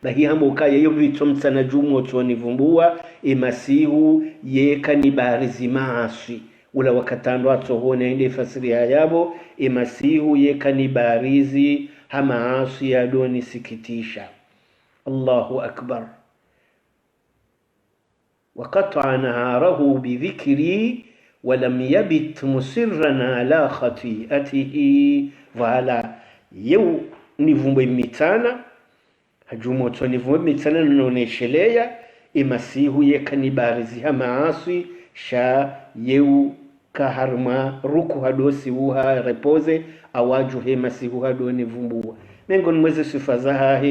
bahi hamuka yeyo bitumtana jumotoni vumbua emasihu yeka ni barizi maasi ula wakatando atohone ende fasiri yabo emasihu yeka ni barizi hamaasi yadoni sikitisha Allahu akbar وقطع نهاره بذكري ولم يبت مصرا على خطيئته وعلى يو نفمbe mitana hajumoto nivumbe mitana noneshelea emasihu yekanibarizi hamaasi sha yeu kaharma ruku hadosi uha repose awaju he masihu hadoni vumbua mengon mweze sifazaha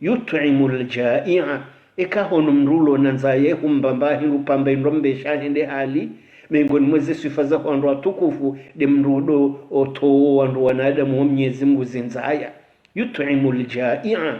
yut'imul ja'i'a ekahono mrulo nanzaye humbambahi rupamba ndombe shahende hali mengon mweze sifazaha ndo atukufu de mrudo oto wandu wanadamu Mwenyezi Mungu zinzaya yut'imul ja'i'a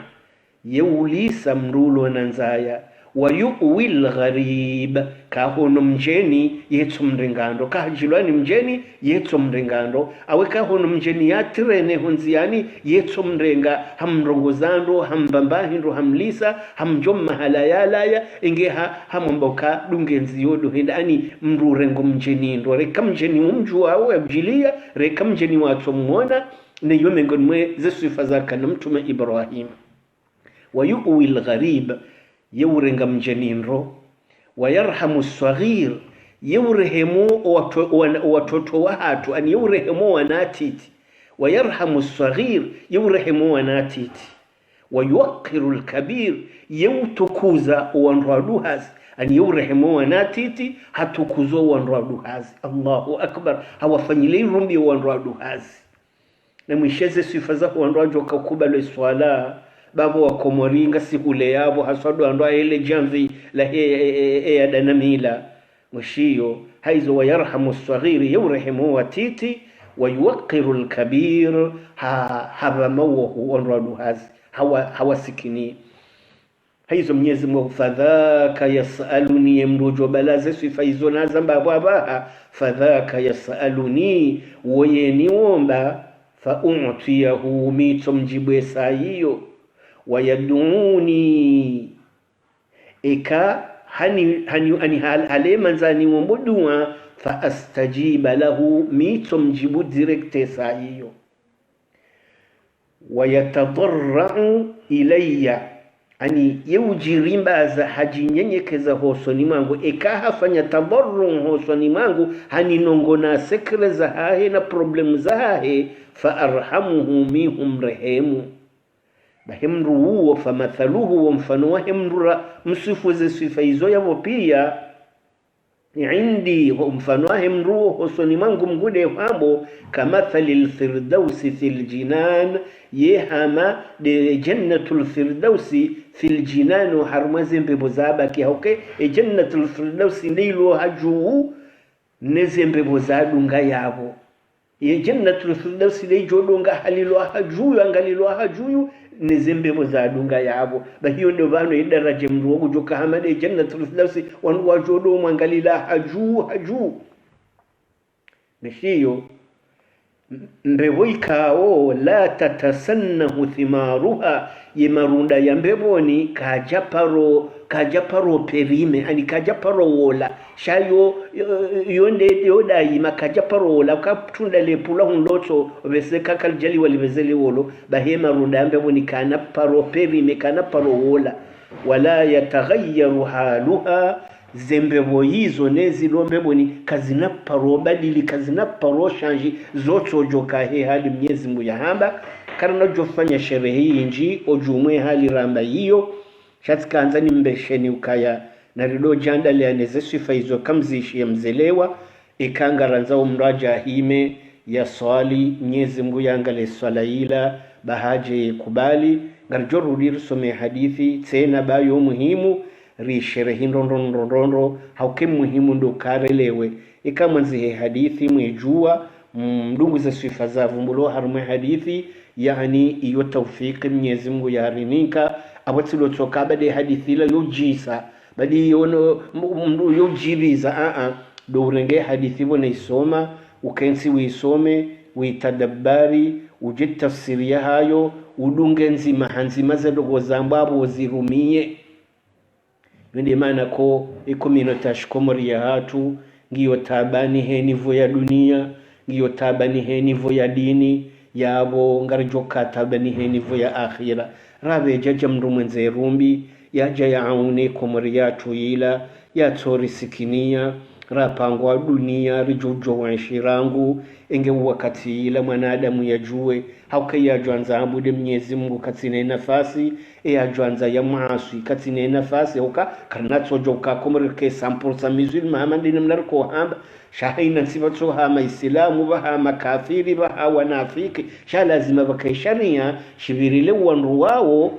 yeulisa mrulo nanzaya wayuwil gharib kahono mjeni yetu mringando kahajilwani mjeni yetu mringando awe kahono mjeni yatirene hunziani yetu mrenga hamrongozando hambambahindo hamlisa hamjomma halayalaya ingeha hamomboka dungenzi yodo hindani mrurengo mjeni ndo reka mjeni umjua au abjilia reka mjeni watu mwona ni yomengon mwe zesu fazaka na mtume Ibrahim wayuwil gharib yewrenga mjeninro wayarhamu saghir yewrehemu watoto wahatu ani yewrehemu wanatiti wayarhamu saghir yewrehemu wanatiti wayuqiru alkabir yewtukuza wanraduhas ani yewrehemu wanatiti hatukuzo wanraduhas Allahu akbar hawafanyile rumbi wanraduhas na mwisheze sifa za wanrajo kakubalo swala babo wa komoringa sikule yabo hasadu andwa ile jamvi la ya danamila mshio haizo wayarhamu as-saghir yurhimu watiti wayuqiru al-kabir haba mawahu wanradu hazi hawasikini haizo Mwenyezi Mungu fadhaka yasaluni mrujo balaze sifa hizo naza babo abaha fadhaka yasaluni woyeni omba fa u'tiyahu mitomjibu sahiyo wayaduni eka hani halema nzani womudua fa astajiba lahu mitomjibu direct sahiyo wayatadarra'u ilayya ani yujirimbaza hajinyenyekeza hosoni mwangu eka hafanya tadarru hosoni mwangu hani nongona sekre za hahe na problem za hahe fa arhamuhu mihum rehemu bahemru huo fa mathaluhu wa mfano wa hemrura msifu ze sifa hizo yavo pia indi mfano wa hemru hosoni mwangu mgude hambo kamathali alfirdausi fil jinan yehama de jannatul firdausi fil jinan harmaze mbebo zabaki hauke jannatul firdausi ndilo haju neze mbebo zadunga yabo jannatul firdausi de jodonga halilo haju angalilo haju neze mbebo zadunga yabo bahiyo ndo bano idaraje mrugo kujoka hamade jannatul firdausi wanwa wajodo mwangalila haju nishiyo mbebo ikao la tatasannahu thimaruha yemarunda ya mbeboni kajaparo perime ani kajaparo wola shayo yonde yoda yima kajaparo wola kaptunda lepula hunloto vese kakaljali walivezeli wolo bahema runda mbeboni kana paro perime kana paro wola wala yataghayyaru haluha zembebo hizo nezilo mbeboni kazina paro badili kazina paro change zoto joka he hali Mwenyezi Mungu yahamba karana jofanya sherehe inji ojumwe hali ramba hiyo shatkanza ni mbesheni ukaya na rido janda lianeze sifa hizo kamzishi ya mzelewa ikangaranza umraja hime ya swali Mwenyezi Mungu yangale swala ila bahaje kubali ngarjoru risome hadithi tena bayo muhimu risherehi ndondondondondro hauke muhimu ndo karelewe ikamanzi hadithi mwijua mdungu za sifa za vumbulo harume hadithi yani iyo tawfiki Mwenyezi Mungu yarinika abatilo toka bade hadithi la yojisa badi yono mdu yojiriza do renge hadithi bona isoma ukensi wisome uitadabbari ujitafsiri hayo udunge nzima hanzima za dogo zambabo zirumie ndio maana ko ikomino tashkomori ya hatu ngiyo tabani henivo ya dunia ngiyo tabani henivo ya dini yabo ngarijoka tabani henivo ya akhira rabe jaja mndu mwenze rumbi yaja yaune komori yatu ila ya tori sikinia rapangwa dunia rijojo wanshirangu enge wakati ila mwanadamu yajue hauka yajwanza abude Mwenyezi Mungu katine nafasi yajwanza ya maasi katine nafasi hauka karnatso joka komorke sampursa musulman amandine mlarko hamba shahina sifatso hama islamu bahama kafiri bahawa nafiki sha lazima bakaisharia shibirile wanru wao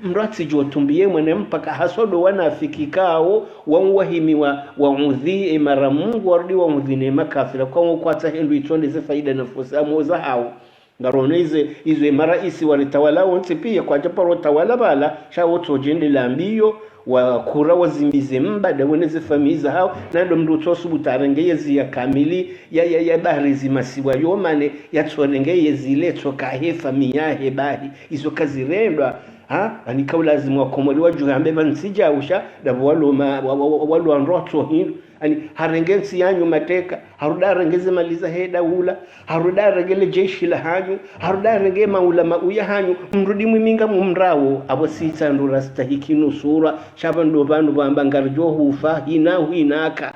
mratsi jotumbiye mwene mpaka hasodo wanafiki kao wanwahimi wa udhi mara Mungu warudi wa udhine makafira kwa kwata hindu itonde ze faida na fusa moza hao ngaroneze izo mara isi walitawala wonse pia kwa japaro tawala bala shawo tojende lambiyo wa kura wazimbize mbada weneze famiza hao nando mndu tosubutarengeye ya kamili ya bahari zimasiwa yomane yatsorengeye zileto kahe familia he bahi izo kazirendwa ani kaulazimu wakomori wajuhambe bansija usha dabo walo anroto hindu ani harengensi yanyu mateka haruda rengeze maliza heda ula haruda regele jeshi la hanyu haruda renge maulama uya hanyu mrudi mwiminga mumrawo abo sita ndura stahiki nusura shabando bandu bambangarjo hufa hinaka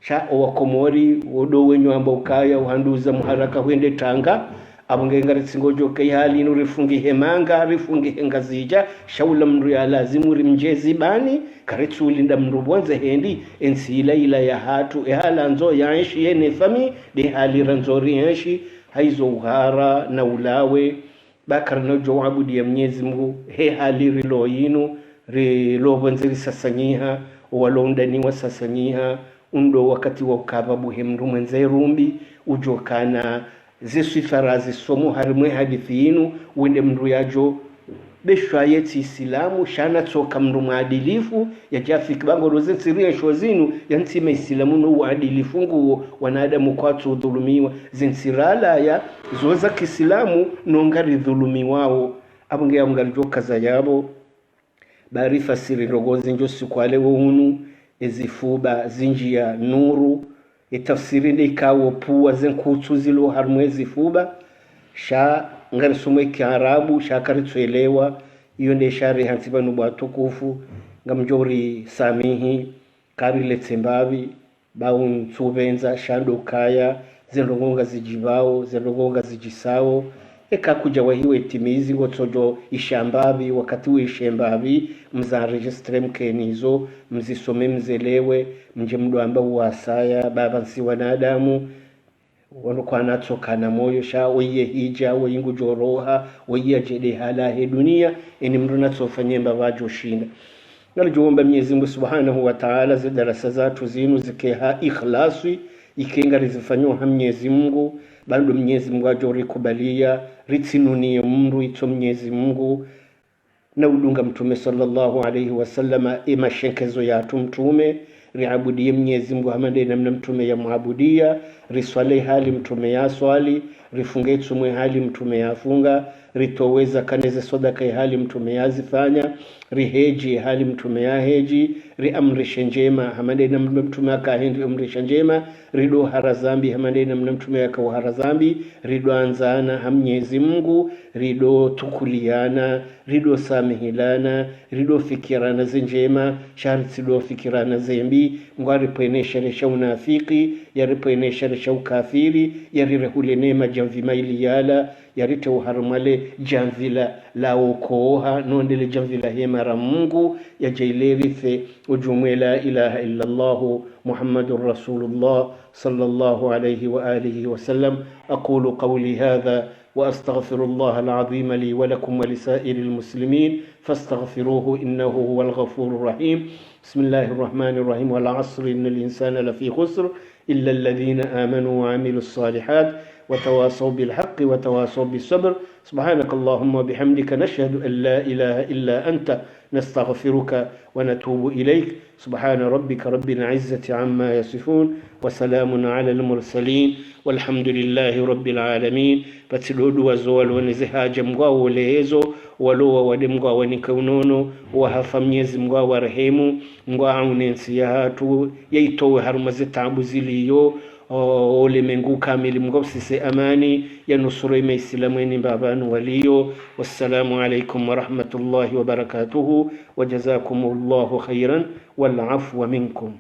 sha wakomori wodo wenyu amba ukaya uhanduza muharaka wende Tanga abungenga singojo kai hali nurifungi hemanga rifungi hengazija shaula mndu ya lazimu rimjezi bani karetsuli nda mndu bonze hendi ensila ila ya hatu hala nzo yanshi yene fami de hali ranzori yanshi haizo uhara na ulawe bakar na jawabu ya Mwenyezi Mungu he hali rilo yinu rilo bonzeri sasanyiha walonda ni wasasanyiha undo wakati wa ukababu hemndu mwenze rumbi ujokana zisifara zisomo harimwe hadithi yinu wende mndu yajo beshwa yeti Islamu shana tsoka mndu maadilifu ya jafi kibango roze siria shwazinu yantima Islamu no uadilifu nguo wanadamu kwatu dhulumiwa zinsirala ya zoza Kiislamu no ngari dhulumiwao abunge ya mgalijoka za yabo barifa siri rogozi njosi kwa lewo hunu ezifuba zinjia nuru etafsirinde ikawo puwa zenkutu zilo harmwezi fuba sha ngari sumwe Kiarabu sha karituelewa iyo nde shari hansiba nubu atukufu ngamjori samihi kabile tsembavi baun tsubenza shando kaya zendongonga zijibao zendongonga zijisao eka kuja wahiwe timizi ngotsojo ishambavi wakati wishembavi mza registre mkenizo mzisome mzelewe mje mdu ambao wasaya baba nsi wanadamu wano kwa natsoka na moyo sha weye hija weyingu joroha weye jede halahe dunia eni mdu natsofanye mbavajo shinda ngalijoomba Mwenyezi Mungu Subhanahu wa Ta'ala zidarasa zatu zinu zikeha ikhlasi ikenga rizifanywa ha Mwenyezi Mungu bado Mwenyezi Mungu ajori kubalia ritsinuni mndu ito Mwenyezi Mungu na udunga mtume sallallahu alayhi wasallama mashenkezo ya mtume riabudie Mwenyezi Mungu hamande na mtume ya muabudia riswale hali mtume ya swali rifunge tumwe hali mtume ya funga ritoweza kaneze sadaka ya hali mtume ya zifanya riheji hali mtume ya heji riamrishe njema hamande na mtume akahendi amrisha njema rido harazambi hamande na mtume ya harazambi rido anzana Mwenyezi Mungu rido tukuliana rido samihilana rido fikirana zinjema sharti do fikirana zembi ngwari poenesha resha unafiki yaripoenesha resha ukafiri yarirehule neema jamvi maili yala yarite uharumale jamvila la ukoha nondele jamvila hemara Mungu ya jailerife ujumwe la ilaha illa Allah Muhammadur Rasulullah sallallahu alayhi wa alihi wa sallam aqulu qawli hadha وأستغفر الله العظيم لي ولكم ولسائر المسلمين فاستغفروه إنه هو الغفور الرحيم بسم الله الرحمن الرحيم والعصر إن الإنسان لفي خسر إلا الذين آمنوا وعملوا الصالحات وتواصوا بالحق وتواصوا بالصبر سبحانك اللهم وبحمدك نشهد أن لا إله إلا أنت نستغفرك ونتوب إليك سبحان ربك رب العزة عما يصفون وسلام على المرسلين والحمد لله رب العالمين بتلود وزول ونزهاج مغاو لهزو ولو ودمغا ونكونونو وهفا Mwenyezi Mungu warehemu Mungu aunensiatu yaitowe harumaze tabu ziliyo ole mengu kamili Mungu sisi amani ya nusuru Islamu ni babanu waliyo wassalamu alaykum wa rahmatullahi wa barakatuhu wa jazakumullahu khairan wal afwa minkum.